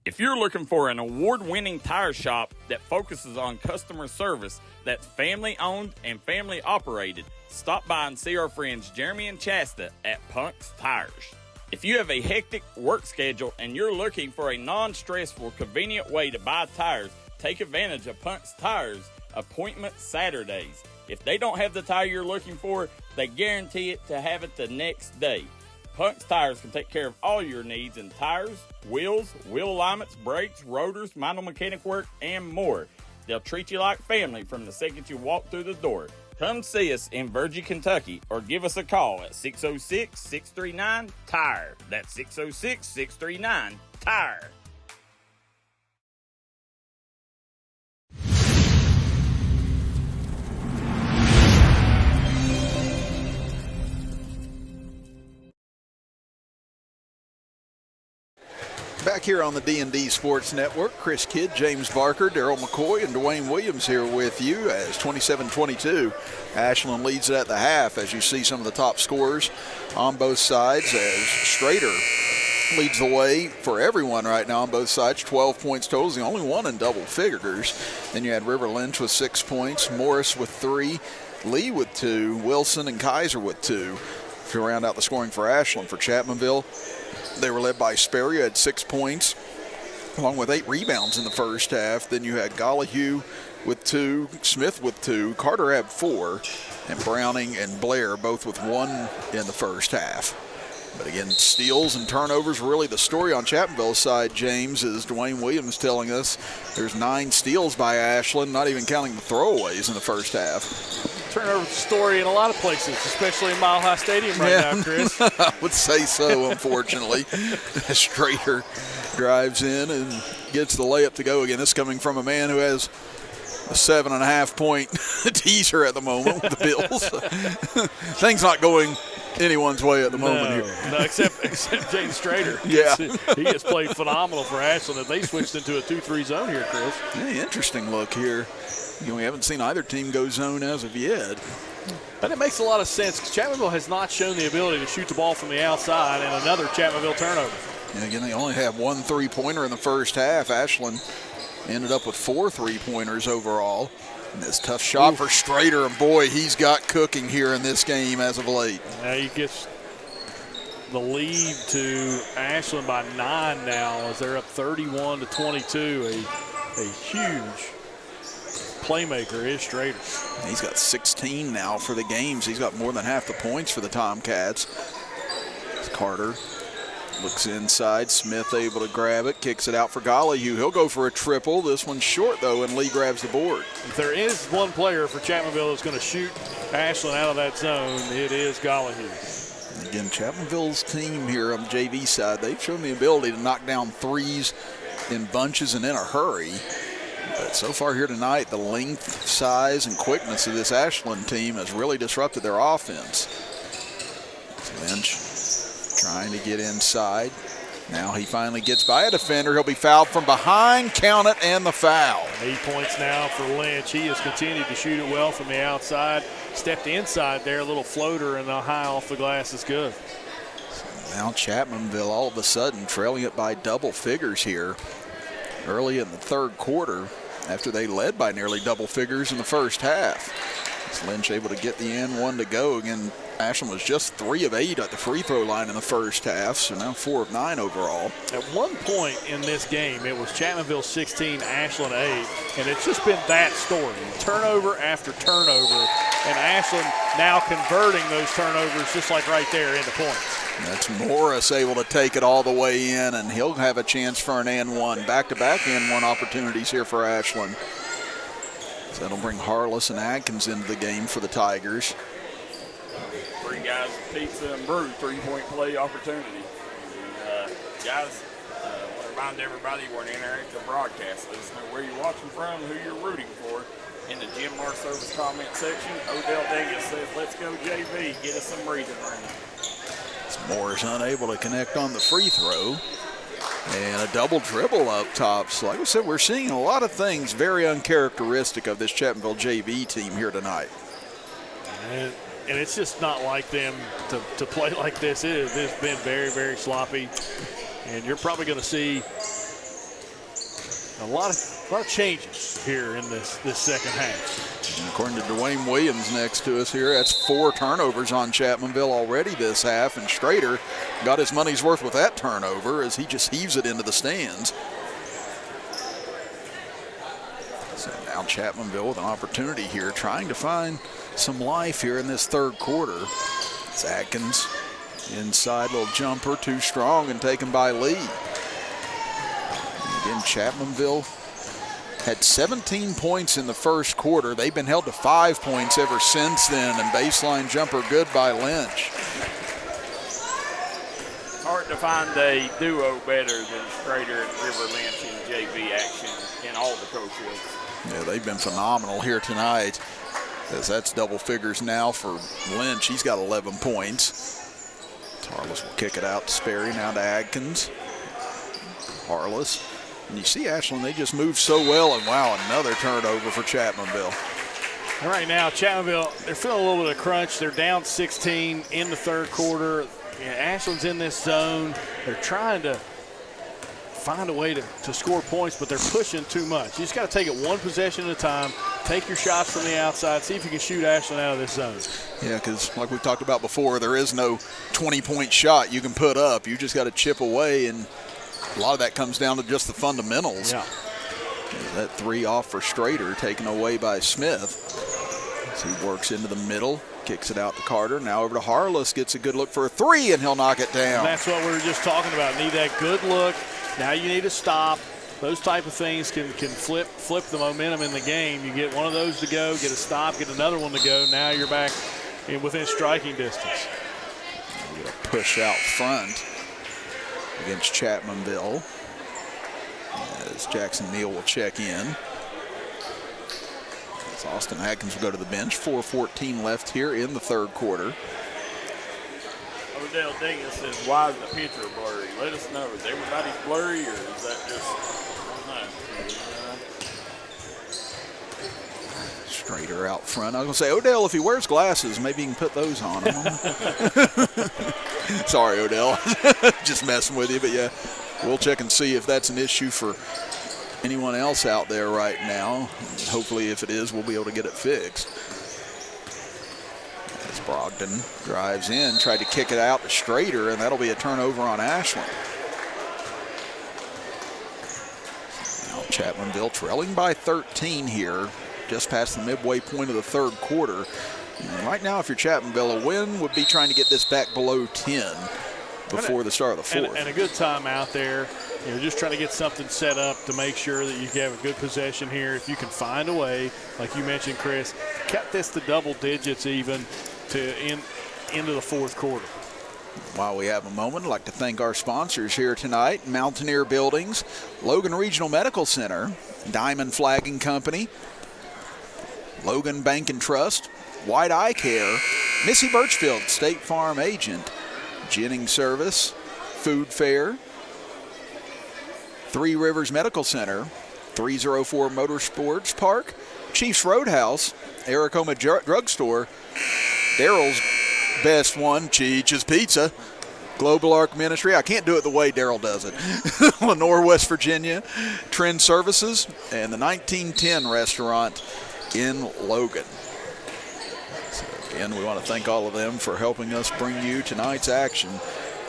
If you're looking for an award-winning tire shop that focuses on customer service that's family-owned and family-operated, stop by and see our friends Jeremy and Chasta at Punk's Tires. If you have a hectic work schedule and you're looking for a non-stressful, convenient way to buy tires, take advantage of Punk's Tires appointment Saturdays. If they don't have the tire you're looking for, they guarantee it to have it the next day. Punk's Tires can take care of all your needs in tires, wheels, wheel alignments, brakes, rotors, minor mechanic work, and more. They'll treat you like family from the second you walk through the door. Come see us in Virgie, Kentucky, or give us a call at 606-639-TIRE. That's 606-639-TIRE. Back here on the D&D Sports Network, Chris Kidd, James Barker, Daryl McCoy, and Dwayne Williams here with you as 27-22. Ashland leads it at the half as you see some of the top scorers on both sides as Strader leads the way for everyone right now on both sides. 12 points total, the only one in double figures. Then you had River Lynch with 6 points, Morris with 3, Lee with 2, Wilson and Kaiser with 2 to round out the scoring for Ashland. For Chapmanville, they were led by Sperry, who had 6 points, along with 8 rebounds in the first half. Then you had Gollihue with 2, Smith with 2, Carter had 4, and Browning and Blair both with 1 in the first half. But again, steals and turnovers were really the story on Chapmanville's side, James, as Dwayne Williams telling us there's 9 steals by Ashland, not even counting the throwaways in the first half. Turnover story in a lot of places, especially in Mile High Stadium now, Chris. I would say so, unfortunately. Strader drives in and gets the layup to go again. This coming from a man who has a 7.5-point teaser at the moment with the Bills. Things not going anyone's way at the moment here. No, except James Strader. Yeah. He has played phenomenal for Ashland. That they switched into a 2-3 zone here, Chris. Hey, interesting look here. We haven't seen either team go zone as of yet. And it makes a lot of sense because Chapmanville has not shown the ability to shoot the ball from the outside, and another Chapmanville turnover. And again, they only have 1 3-pointer in the first half. Ashland ended up with 4 3-pointers overall. And this tough shot for Strader, and boy, he's got cooking here in this game as of late. Now he gets the lead to Ashland by 9 now as they're up 31-22. A huge playmaker is Strader. He's got 16 now for the games. He's got more than half the points for the Tomcats. Carter looks inside. Smith able to grab it, kicks it out for Gollihue. He'll go for a triple. This one's short, though, and Lee grabs the board. If there is one player for Chapmanville that's going to shoot Ashland out of that zone, it is Gollihue. Again, Chapmanville's team here on the JV side, they've shown the ability to knock down threes in bunches and in a hurry. But so far here tonight, the length, size, and quickness of this Ashland team has really disrupted their offense. Lynch trying to get inside. Now he finally gets by a defender. He'll be fouled from behind. Count it, and the foul. 8 points now for Lynch. He has continued to shoot it well from the outside. Stepped inside there, a little floater, and a high off the glass is good. So now Chapmanville all of a sudden trailing it by double figures here early in the third quarter. after they led by nearly double figures in the first half. As Lynch able to get the and one to go. Again, Ashland was just 3 of 8 at the free throw line in the first half, so now 4 of 9 overall. At one point in this game, it was Chapmanville 16, Ashland 8, and it's just been that story, turnover after turnover, and Ashland now converting those turnovers just like right there into points. That's Morris able to take it all the way in, and he'll have a chance for an and one. Back-to-back and one opportunities here for Ashland. So that'll bring Harless and Adkins into the game for the Tigers. 3 guys with pizza and brew, 3-point play opportunity. Guys, I want to remind everybody we're an interactive broadcast. Let us know where you're watching from, who you're rooting for. In the Jim Mar Service comment section, Odell Davis says, "Let's go JV, get us some breathing room." Morris unable to connect on the free throw. And a double dribble up top. So like I said, we're seeing a lot of things very uncharacteristic of this Chapmanville JV team here tonight. And it's just not like them to play like this. It's been very, very sloppy. And you're probably going to see a lot of changes here in this second half. And according to Dwayne Williams next to us here, that's 4 turnovers on Chapmanville already this half, and Strader got his money's worth with that turnover as he just heaves it into the stands. So now Chapmanville with an opportunity here, trying to find some life here in this third quarter. It's Atkins inside, little jumper, too strong and taken by Lee. Again, Chapmanville had 17 points in the first quarter. They've been held to 5 points ever since then, and baseline jumper good by Lynch. Hard to find a duo better than Strader and River Lynch in JV action in all the coaches. Yeah, they've been phenomenal here tonight, as that's double figures now for Lynch. He's got 11 points. Harless will kick it out to Sperry, now to Adkins. Harless. And you see Ashland, they just move so well, and wow, another turnover for Chapmanville. And right now, Chapmanville, they're feeling a little bit of crunch. They're down 16 in the third quarter. Ashland's in this zone. They're trying to find a way to score points, but they're pushing too much. You just got to take it one possession at a time, take your shots from the outside, see if you can shoot Ashland out of this zone. Yeah, because like we talked about before, there is no 20-point shot you can put up. You just got to chip away, and a lot of that comes down to just the fundamentals. Yeah. That 3 off for Strader, taken away by Smith. As he works into the middle, kicks it out to Carter. Now over to Harless, gets a good look for a 3, and he'll knock it down. And that's what we were just talking about. Need that good look. Now you need to stop. Those type of things can flip the momentum in the game. You get one of those to go, get a stop, get another one to go. Now you're back within striking distance. We get a push out front against Chapmanville, as Jackson Neal will check in. As Austin Atkins will go to the bench. 4:14 left here in the third quarter. Odell Davis says, "Why is the picture blurry?" Let us know. Is everybody's blurry, or is that just, I don't know. Strader out front. I was going to say, Odell, if he wears glasses, maybe he can put those on him. Sorry, Odell. Just messing with you, but yeah, we'll check and see if that's an issue for anyone else out there right now. Hopefully, if it is, we'll be able to get it fixed. As Brogdon drives in, tried to kick it out to Strader, and that'll be a turnover on Ashland. Now Chapmanville trailing by 13 here, just past the midway point of the third quarter. And right now, if you're Chapmanville, a win would be trying to get this back below 10 before the start of the fourth. And a good time out there. Just trying to get something set up to make sure that you have a good possession here. If you can find a way, like you mentioned, Chris, kept this to double digits even into the fourth quarter. While we have a moment, I'd like to thank our sponsors here tonight: Mountaineer Buildings, Logan Regional Medical Center, Diamond Flagging Company, Logan Bank and Trust, White Eye Care, Missy Birchfield, State Farm Agent, Jennings Service, Food Fair, Three Rivers Medical Center, 304 Motorsports Park, Chiefs Roadhouse, Aracoma Drugstore, Daryl's Best One, Cheech's Pizza, Global Arc Ministry. I can't do it the way Daryl does it. Lenore, West Virginia. Trend Services. And the 1910 restaurant in Logan. So again, we want to thank all of them for helping us bring you tonight's action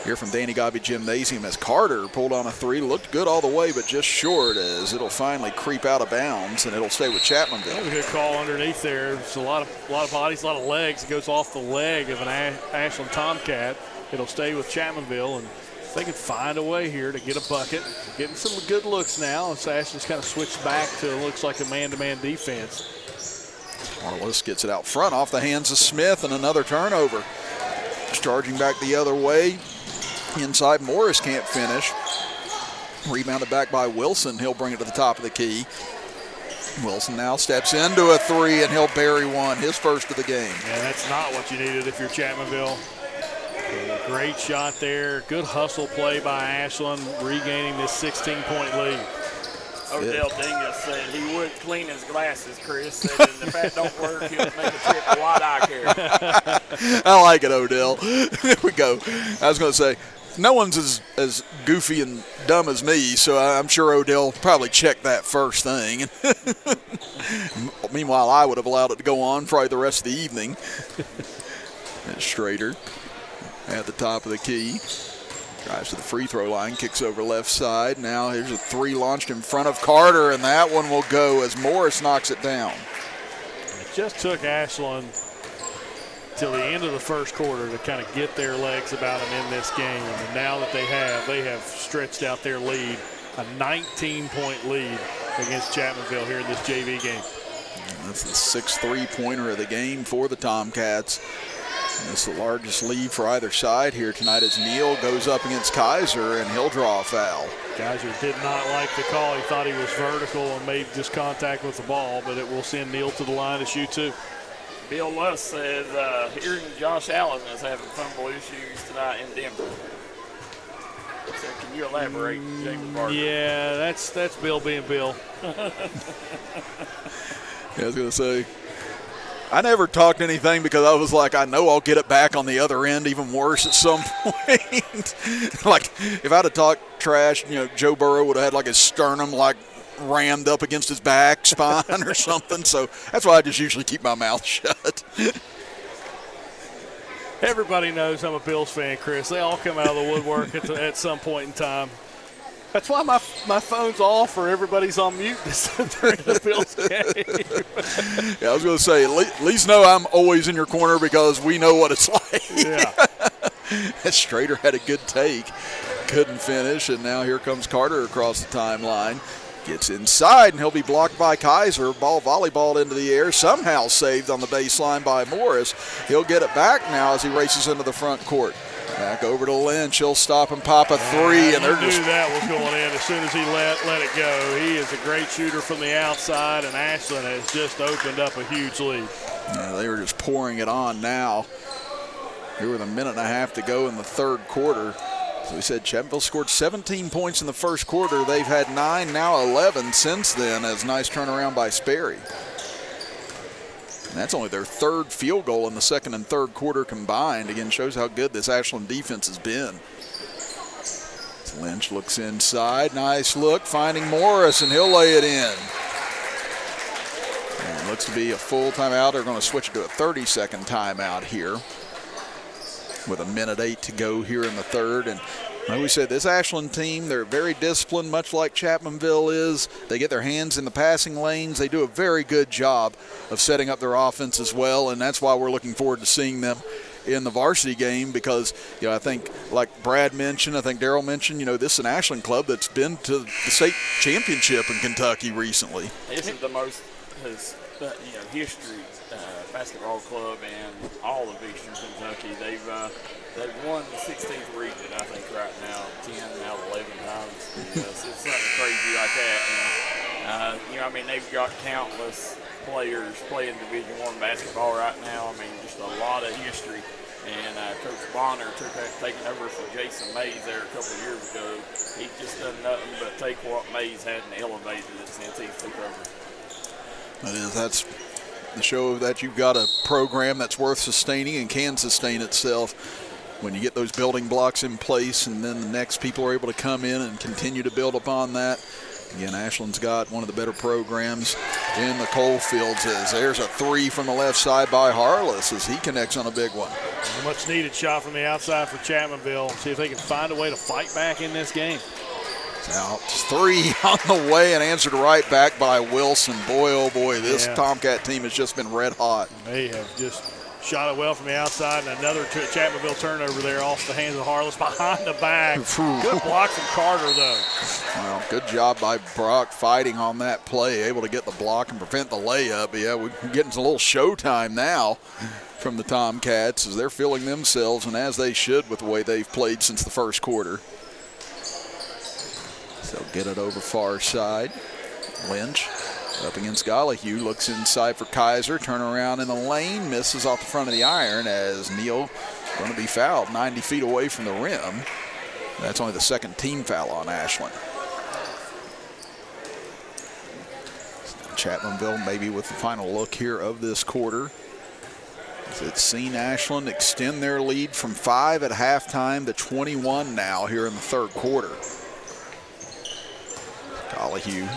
here from Danny Gobby Gymnasium as Carter pulled on a 3. Looked good all the way, but just short as it'll finally creep out of bounds, and it'll stay with Chapmanville. That was a good call underneath there. There's a lot of bodies, a lot of legs. It goes off the leg of an Ashland Tomcat. It'll stay with Chapmanville, and if they can find a way here to get a bucket. Getting some good looks now as Ashland's kind of switched back to looks like a man-to-man defense. Marlis gets it out front off the hands of Smith, and another turnover. Charging back the other way. Inside, Morris can't finish. Rebounded back by Wilson. He'll bring it to the top of the key. Wilson now steps into a 3, and he'll bury one, his first of the game. Yeah, that's not what you needed if you're Chapmanville. Great shot there. Good hustle play by Ashland, regaining this 16-point lead. Odell Dingus said he would clean his glasses, Chris. Said if that don't work, he'll make a trip to White Eye Care. I like it, Odell. There we go. I was going to say, no one's as goofy and dumb as me, so I'm sure Odell probably checked that first thing. Meanwhile, I would have allowed it to go on probably the rest of the evening. And Schrader at the top of the key. Drives to the free throw line, kicks over left side. Now here's a 3 launched in front of Carter, and that one will go as Morris knocks it down. It just took Ashland till the end of the first quarter to kind of get their legs about them in this game. And now that they have stretched out their lead, a 19-point lead against Chapmanville here in this JV game. And that's the 6th three-pointer of the game for the Tomcats. And it's the largest lead for either side here tonight as Neal goes up against Kaiser, and he'll draw a foul. Kaiser did not like the call. He thought he was vertical and made just contact with the ball, but it will send Neal to the line to shoot 2. Bill Luss says hearing Josh Allen is having fumble issues tonight in Denver. So can you elaborate, James Barker? Yeah, that's Bill being Bill. Yeah, I was going to say, I never talked anything because I was like, I know I'll get it back on the other end even worse at some point. Like, if I'd have talked trash, Joe Burrow would have had like his sternum like rammed up against his back spine or something. So that's why I just usually keep my mouth shut. Everybody knows I'm a Bills fan, Chris. They all come out of the woodwork at some point in time. That's why my phone's off or everybody's on mute during the Bills game. Yeah, I was going to say, at least know I'm always in your corner because we know what it's like. Yeah. Strader had a good take, couldn't finish, and now here comes Carter across the timeline. Gets inside, and he'll be blocked by Kaiser. Ball volleyballed into the air, somehow saved on the baseline by Morris. He'll get it back now as he races into the front court. Back over to Lynch. He'll stop and pop a 3, and they're just. Knew that was going in as soon as he let it go. He is a great shooter from the outside, and Ashland has just opened up a huge lead. Yeah, they were just pouring it on now. Here with a minute and a half to go in the third quarter. So we said Chapmanville scored 17 points in the first quarter. They've had 9, now 11 since then, as nice turnaround by Sperry. And that's only their 3rd field goal in the second and third quarter combined. Again, shows how good this Ashland defense has been. So Lynch looks inside. Nice look, finding Morris, and he'll lay it in. And it looks to be a full timeout. They're going to switch it to a 30-second timeout here, with a minute 8 to go here in the third. And like we said, this Ashland team, they're very disciplined, much like Chapmanville is. They get their hands in the passing lanes. They do a very good job of setting up their offense as well, and that's why we're looking forward to seeing them in the varsity game because, I think, like Brad mentioned, I think Daryl mentioned, this is an Ashland club that's been to the state championship in Kentucky recently. This is the most history basketball club in all of Eastern Kentucky. They've won the 16th region, I think, right now, 10 out of 11 times. It's something crazy like that. And, they've got countless players playing Division I basketball right now. Just a lot of history. And Coach Bonner taking over for Jason Mays there a couple of years ago. He's just done nothing but take what Mays had and elevated it since he took over. That's the show that you've got a program that's worth sustaining and can sustain itself. when you get those building blocks in place and then the next people are able to come in and continue to build upon that. Again, Ashland's got one of the better programs in the coal fields. There's a three from the left side by Harless as he connects on a big one. A much needed shot from the outside for Chapmanville. See if they can find a way to fight back in this game. Now, three on the way and answered right back by Wilson. Boy, oh boy, this Tomcat team has just been red hot. They have just shot it well from the outside, and another Chapmanville turnover there off the hands of Harless behind the back. Good block from Carter, though. Well, good job by Brock fighting on that play, able to get the block and prevent the layup. But yeah, we're getting a little showtime now from the Tomcats as they're feeling themselves, and as they should with the way they've played since the first quarter. So get it over far side. Lynch up against Gollihue, looks inside for Kaiser, turn around in the lane, misses off the front of the iron as Neal going to be fouled 90 feet away from the rim. That's only the second team foul on Ashland. Chapmanville maybe with the final look here of this quarter. It's seen Ashland extend their lead from 5 at halftime to 21 now here in the third quarter. Gollihue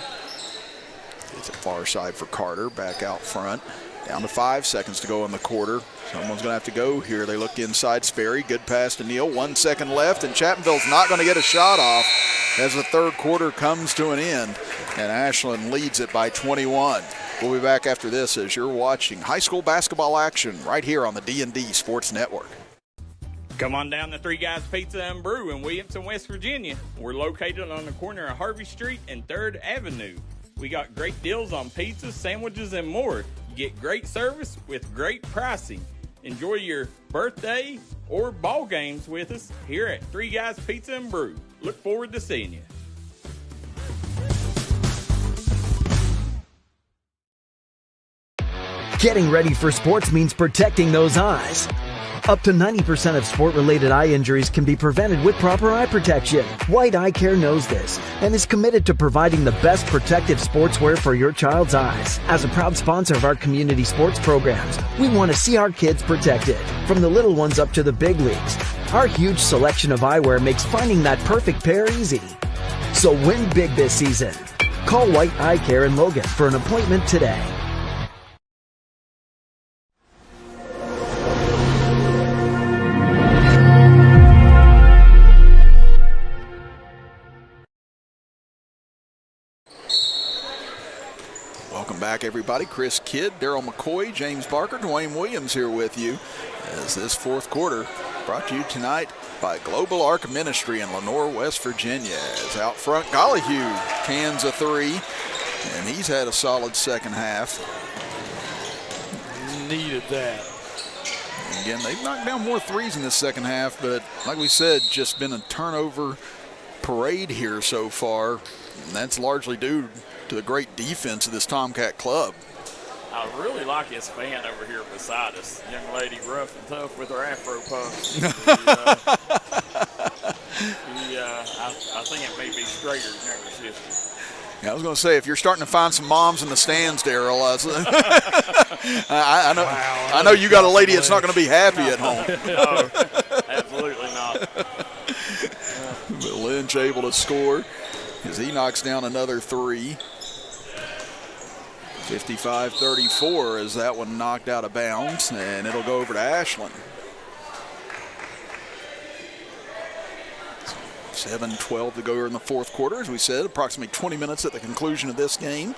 gets it far side for Carter, back out front. Down to 5 seconds to go in the quarter. Someone's going to have to go here. They look inside Sperry. Good pass to Neal. 1 second left, and Chapmanville's not going to get a shot off as the third quarter comes to an end, and Ashland leads it by 21. We'll be back after this as you're watching high school basketball action right here on the D&D Sports Network. Come on down to Three Guys Pizza and Brew in Williamson, West Virginia. We're located on the corner of Harvey Street and 3rd Avenue. We got great deals on pizzas, sandwiches, and more. Get great service with great pricing. Enjoy your birthday or ball games with us here at Three Guys Pizza and Brew. Look forward to seeing you. Getting ready for sports means protecting those eyes. Up to 90% of sport-related eye injuries can be prevented with proper eye protection. White Eye Care knows this and is committed to providing the best protective sportswear for your child's eyes. As a proud sponsor of our community sports programs, we want to see our kids protected, from the little ones up to the big leagues. Our huge selection of eyewear makes finding that perfect pair easy. So win big this season. Call White Eye Care in Logan for an appointment today. Back, everybody. Chris Kidd, Daryl McCoy, James Barker, Dwayne Williams here with you as this fourth quarter brought to you tonight by Global Arc Ministry in Lenoir, West Virginia. As out front, Gollihue cans a three, and he's had a solid second half. Needed that. Again, they've knocked down more threes in this second half, but like we said, just been a turnover parade here so far, and that's largely due to the great defense of this Tomcat club. I really like this fan over here beside us. Young lady, rough and tough with her afro puffs. I think it may be Strader's younger sister. Yeah, I was going to say, if you're starting to find some moms in the stands, Daryl, I know you got a lady that's not going to be happy at home. No, absolutely not. But Lynch able to score as he knocks down another three. 55-34 as that one knocked out of bounds, and it'll go over to Ashland. 7:12 to go in the fourth quarter. As we said, approximately 20 minutes at the conclusion of this game.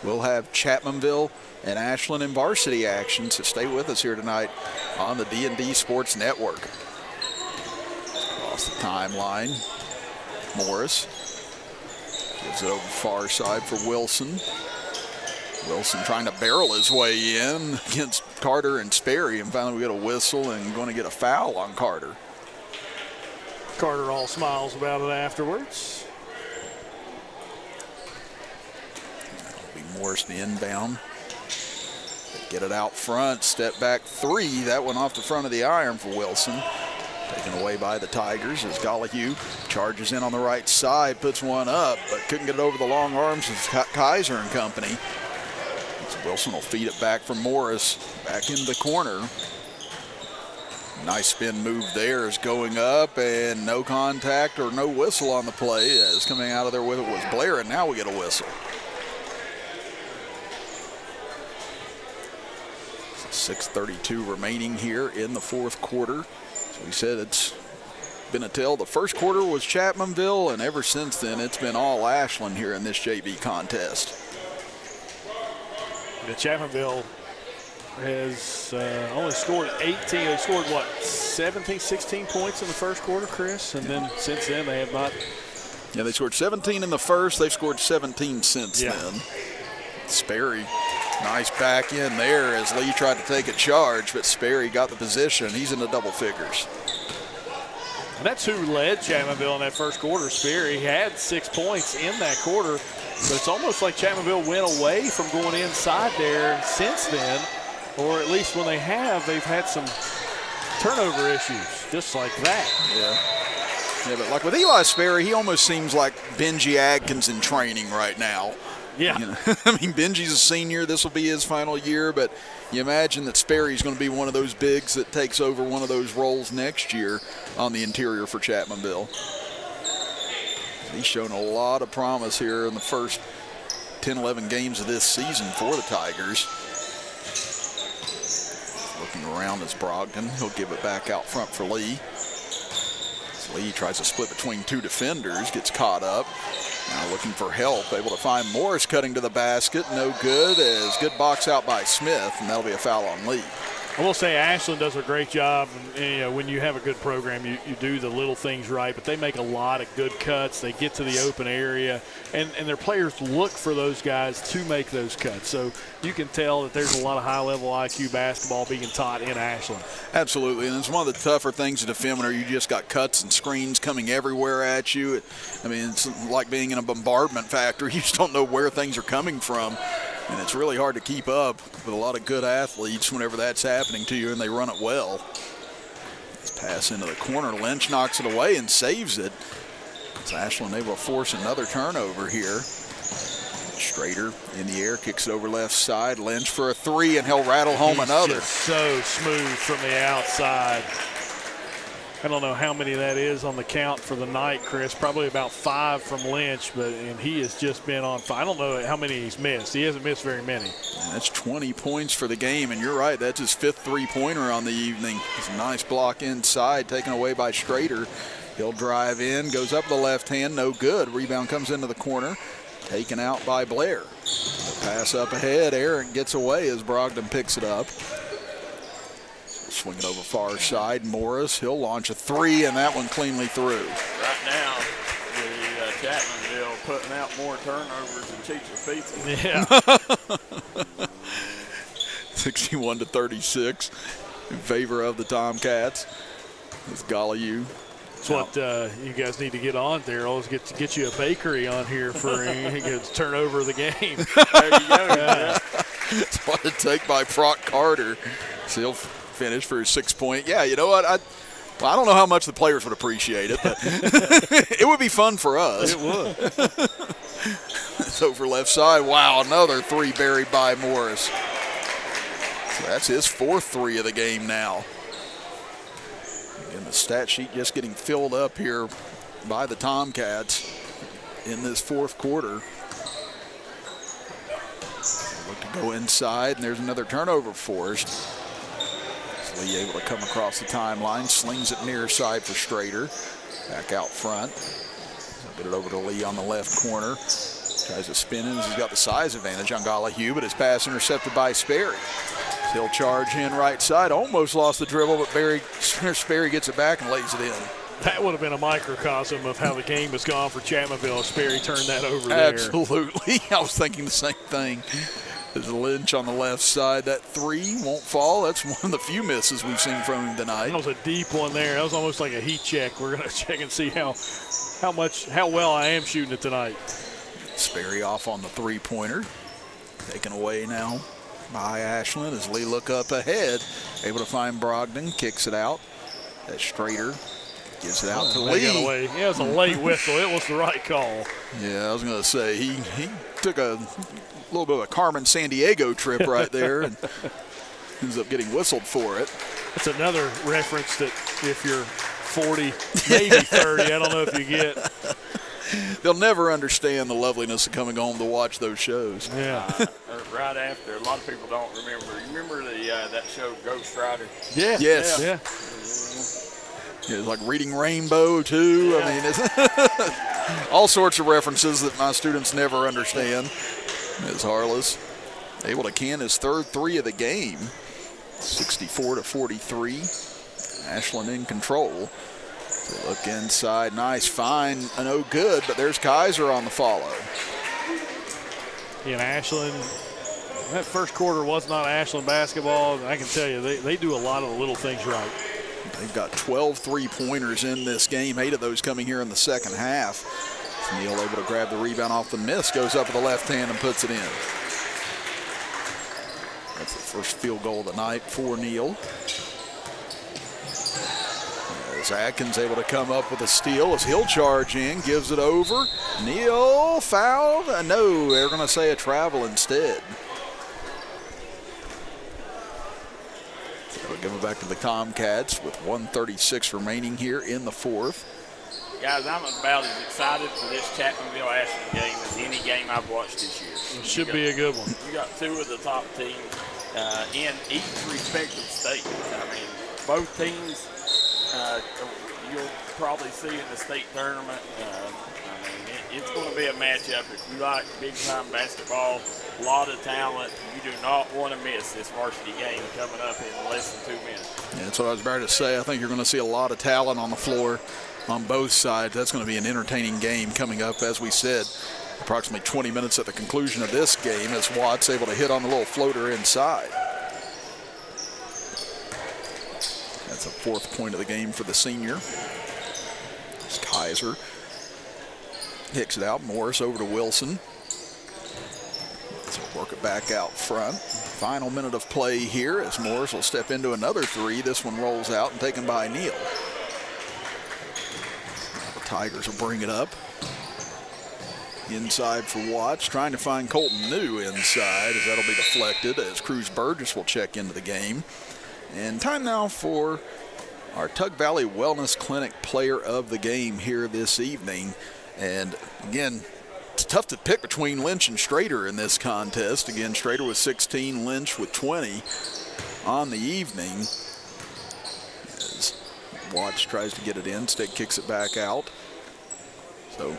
We'll have Chapmanville and Ashland in varsity action, so stay with us here tonight on the D&D Sports Network. Across the timeline, Morris gives it over far side for Wilson. Wilson trying to barrel his way in against Carter and Sperry, and finally we get a whistle and going to get a foul on Carter. Carter all smiles about it afterwards. That'll be Morris the inbound. They get it out front, step back three. That one off the front of the iron for Wilson. Taken away by the Tigers as Gollihue charges in on the right side, puts one up, but couldn't get it over the long arms of Kaiser and company. Wilson will feed it back from Morris, back into the corner. Nice spin move there is going up, and no contact or no whistle on the play. As coming out of there with it was Blair, and now we get a whistle. 6:32 remaining here in the fourth quarter. So we said it's been a tale. The first quarter was Chapmanville, and ever since then it's been all Ashland here in this JV contest. The Chapmanville has only scored 18. They scored, what, 17, 16 points in the first quarter, Chris? And then since then they have not. Yeah, they scored 17 in the first. They've scored 17 since then. Sperry, nice back in there as Lee tried to take a charge, but Sperry got the position. He's in the double figures. And that's who led Chapmanville in that first quarter. Sperry had 6 points in that quarter, but it's almost like Chapmanville went away from going inside there since then, or at least when they have, they've had some turnover issues, just like that. Yeah, but like with Eli Sperry, he almost seems like Benji Adkins in training right now. Yeah. You know, I mean, Benji's a senior. This will be his final year, but you imagine that Sperry's going to be one of those bigs that takes over one of those roles next year on the interior for Chapmanville. He's shown a lot of promise here in the first 10, 11 games of this season for the Tigers. Looking around is Brogdon. He'll give it back out front for Lee. So Lee tries to split between two defenders, gets caught up. Now looking for help, able to find Morris cutting to the basket. No good, as good box out by Smith, and that'll be a foul on Lee. I will say Ashland does a great job. And, you know, when you have a good program, you do the little things right, but they make a lot of good cuts. They get to the open area, and their players look for those guys to make those cuts. So you can tell that there's a lot of high-level IQ basketball being taught in Ashland. Absolutely, and it's one of the tougher things to defend when you just got cuts and screens coming everywhere at you. I mean, it's like being in a bombardment factory. You just don't know where things are coming from. And it's really hard to keep up with a lot of good athletes whenever that's happening to you and they run it well. This pass into the corner. Lynch knocks it away and saves it. It's Ashland able to force another turnover here. Strader in the air, kicks it over left side. Lynch for a three, and he'll rattle home another. Just so smooth from the outside. I don't know how many that is on the count for the night, Chris. Probably about 5 from Lynch, and he has just been on fire. I don't know how many he's missed. He hasn't missed very many. And that's 20 points for the game, and you're right, that's his 5th three-pointer on the evening. It's a nice block inside, taken away by Strader. He'll drive in, goes up the left hand, no good. Rebound comes into the corner, taken out by Blair. The pass up ahead, Aaron gets away as Brogdon picks it up. Swing it over far side. Morris, he'll launch a three, and that one cleanly through. Right now, the Chapmanville putting out more turnovers than Chicha Pizza. Yeah. 61-36 in favor of the Tomcats. It's Gallagher. That's what you guys need to get on there. Always get you a bakery on here for turnover of the game. There you go. Yeah. It's what it take by Brock Carter. So he'll finish for his 6-point. Yeah, you know what? I don't know how much the players would appreciate it, but it would be fun for us. It would. It's over left side. Wow, another three buried by Morris. So that's his 4th three of the game now. Again, the stat sheet just getting filled up here by the Tomcats in this 4th quarter. Look to go inside, and there's another turnover forced. Lee able to come across the timeline, slings it near side for Strader. Back out front. Get it over to Lee on the left corner. Tries to spin in as he's got the size advantage on Gallagher, but his pass intercepted by Sperry. He'll charge in right side. Almost lost the dribble, but Sperry gets it back and lays it in. That would have been a microcosm of how the game has gone for Chapmanville if Sperry turned that over there. Absolutely. I was thinking the same thing. There's Lynch on the left side. That three won't fall. That's one of the few misses we've seen from him tonight. That was a deep one there. That was almost like a heat check. We're going to check and see how well I am shooting it tonight. Sperry off on the three-pointer. Taken away now by Ashland as Lee look up ahead. Able to find Brogdon. Kicks it out. That Strader gives it out to Lee. Got away. Yeah, it was a late whistle. It was the right call. Yeah, I was going to say, he took a little bit of a Carmen Sandiego trip right there and ends up getting whistled for it. That's another reference that if you're 40, maybe 30, I don't know if you get. They'll never understand the loveliness of coming home to watch those shows. Yeah. Right after, a lot of people don't remember. You remember that show Ghost Rider? Yeah. Yes. Yeah. Yeah, it's like Reading Rainbow, too. Yeah. I mean, it's all sorts of references that my students never understand. As Harless able to can his third three of the game, 64-43. Ashland in control. So look inside, nice find, no good, but there's Kaiser on the follow. In Ashland, that first quarter was not Ashland basketball. I can tell you, they do a lot of the little things right. They've got 12 three-pointers in this game, 8 of those coming here in the second half. Neal able to grab the rebound off the miss, goes up with the left hand and puts it in. That's the first field goal of the night for Neal. As Atkins able to come up with a steal as he'll charge in, gives it over. Neal fouled. No, they're going to say a travel instead. So we'll give it back to the Tomcats with 1:36 remaining here in the fourth. Guys, I'm about as excited for this Chapmanville Ashland game as any game I've watched this year. It should be a good one. You got two of the top teams in each respective state. I mean, both teams you'll probably see in the state tournament. I mean, it's going to be a matchup. If you like big-time basketball, a lot of talent, you do not want to miss this varsity game coming up in less than 2 minutes. Yeah, that's what I was about to say. I think you're going to see a lot of talent on the floor on both sides. That's going to be an entertaining game coming up, as we said. Approximately 20 minutes at the conclusion of this game as Watts able to hit on the little floater inside. That's a fourth point of the game for the senior. As Kaiser kicks it out. Morris over to Wilson. So work it back out front. Final minute of play here as Morris will step into another three. This one rolls out and taken by Neal. The Tigers will bring it up. Inside for Watts, trying to find Colton New inside as that'll be deflected as Cruz Burgess will check into the game. And time now for our Tug Valley Wellness Clinic player of the game here this evening. And again, it's tough to pick between Lynch and Strader in this contest. Again, Strader with 16, Lynch with 20 on the evening. As Watts tries to get it in, Stick kicks it back out. So,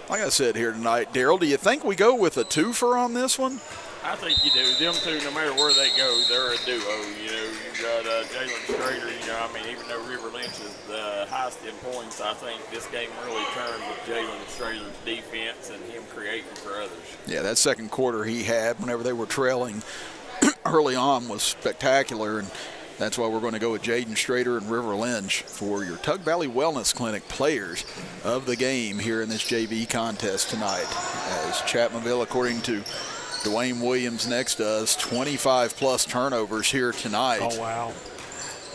like I said here tonight, Daryl, do you think we go with a twofer on this one? I think you do. Them two, no matter where they go, they're a duo. You know, you've got Jalen Strader, I mean, even though River Lynch is the highest in points, I think this game really turned with Jalen Strader's defense and him creating for others. Yeah, that second quarter he had whenever they were trailing early on was spectacular, and that's why we're going to go with Jaden Strader and River Lynch for your Tug Valley Wellness Clinic players of the game here in this JV contest tonight. As Chapmanville, according to Dwayne Williams next to us, 25-plus turnovers here tonight. Oh, wow.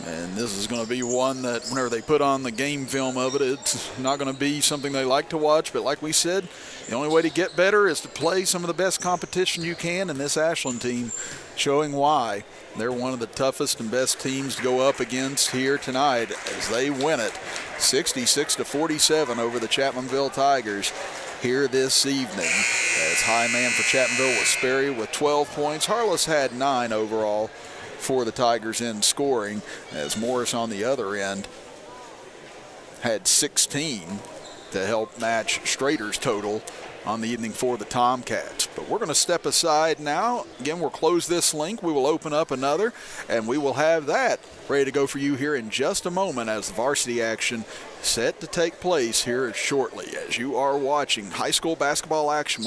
And this is going to be one that whenever they put on the game film of it, it's not going to be something they like to watch. But like we said, the only way to get better is to play some of the best competition you can. And this Ashland team showing why they're one of the toughest and best teams to go up against here tonight as they win it 66-47 over the Chapmanville Tigers here this evening. As high man for Chapmanville was Sperry with 12 points. Harless had 9 overall for the Tigers in scoring, as Morris on the other end had 16 to help match Strader's total on the evening for the Tomcats. But we're going to step aside now. Again, we'll close this link. We will open up another, and we will have that ready to go for you here in just a moment as the varsity action set to take place here shortly as you are watching high school basketball action.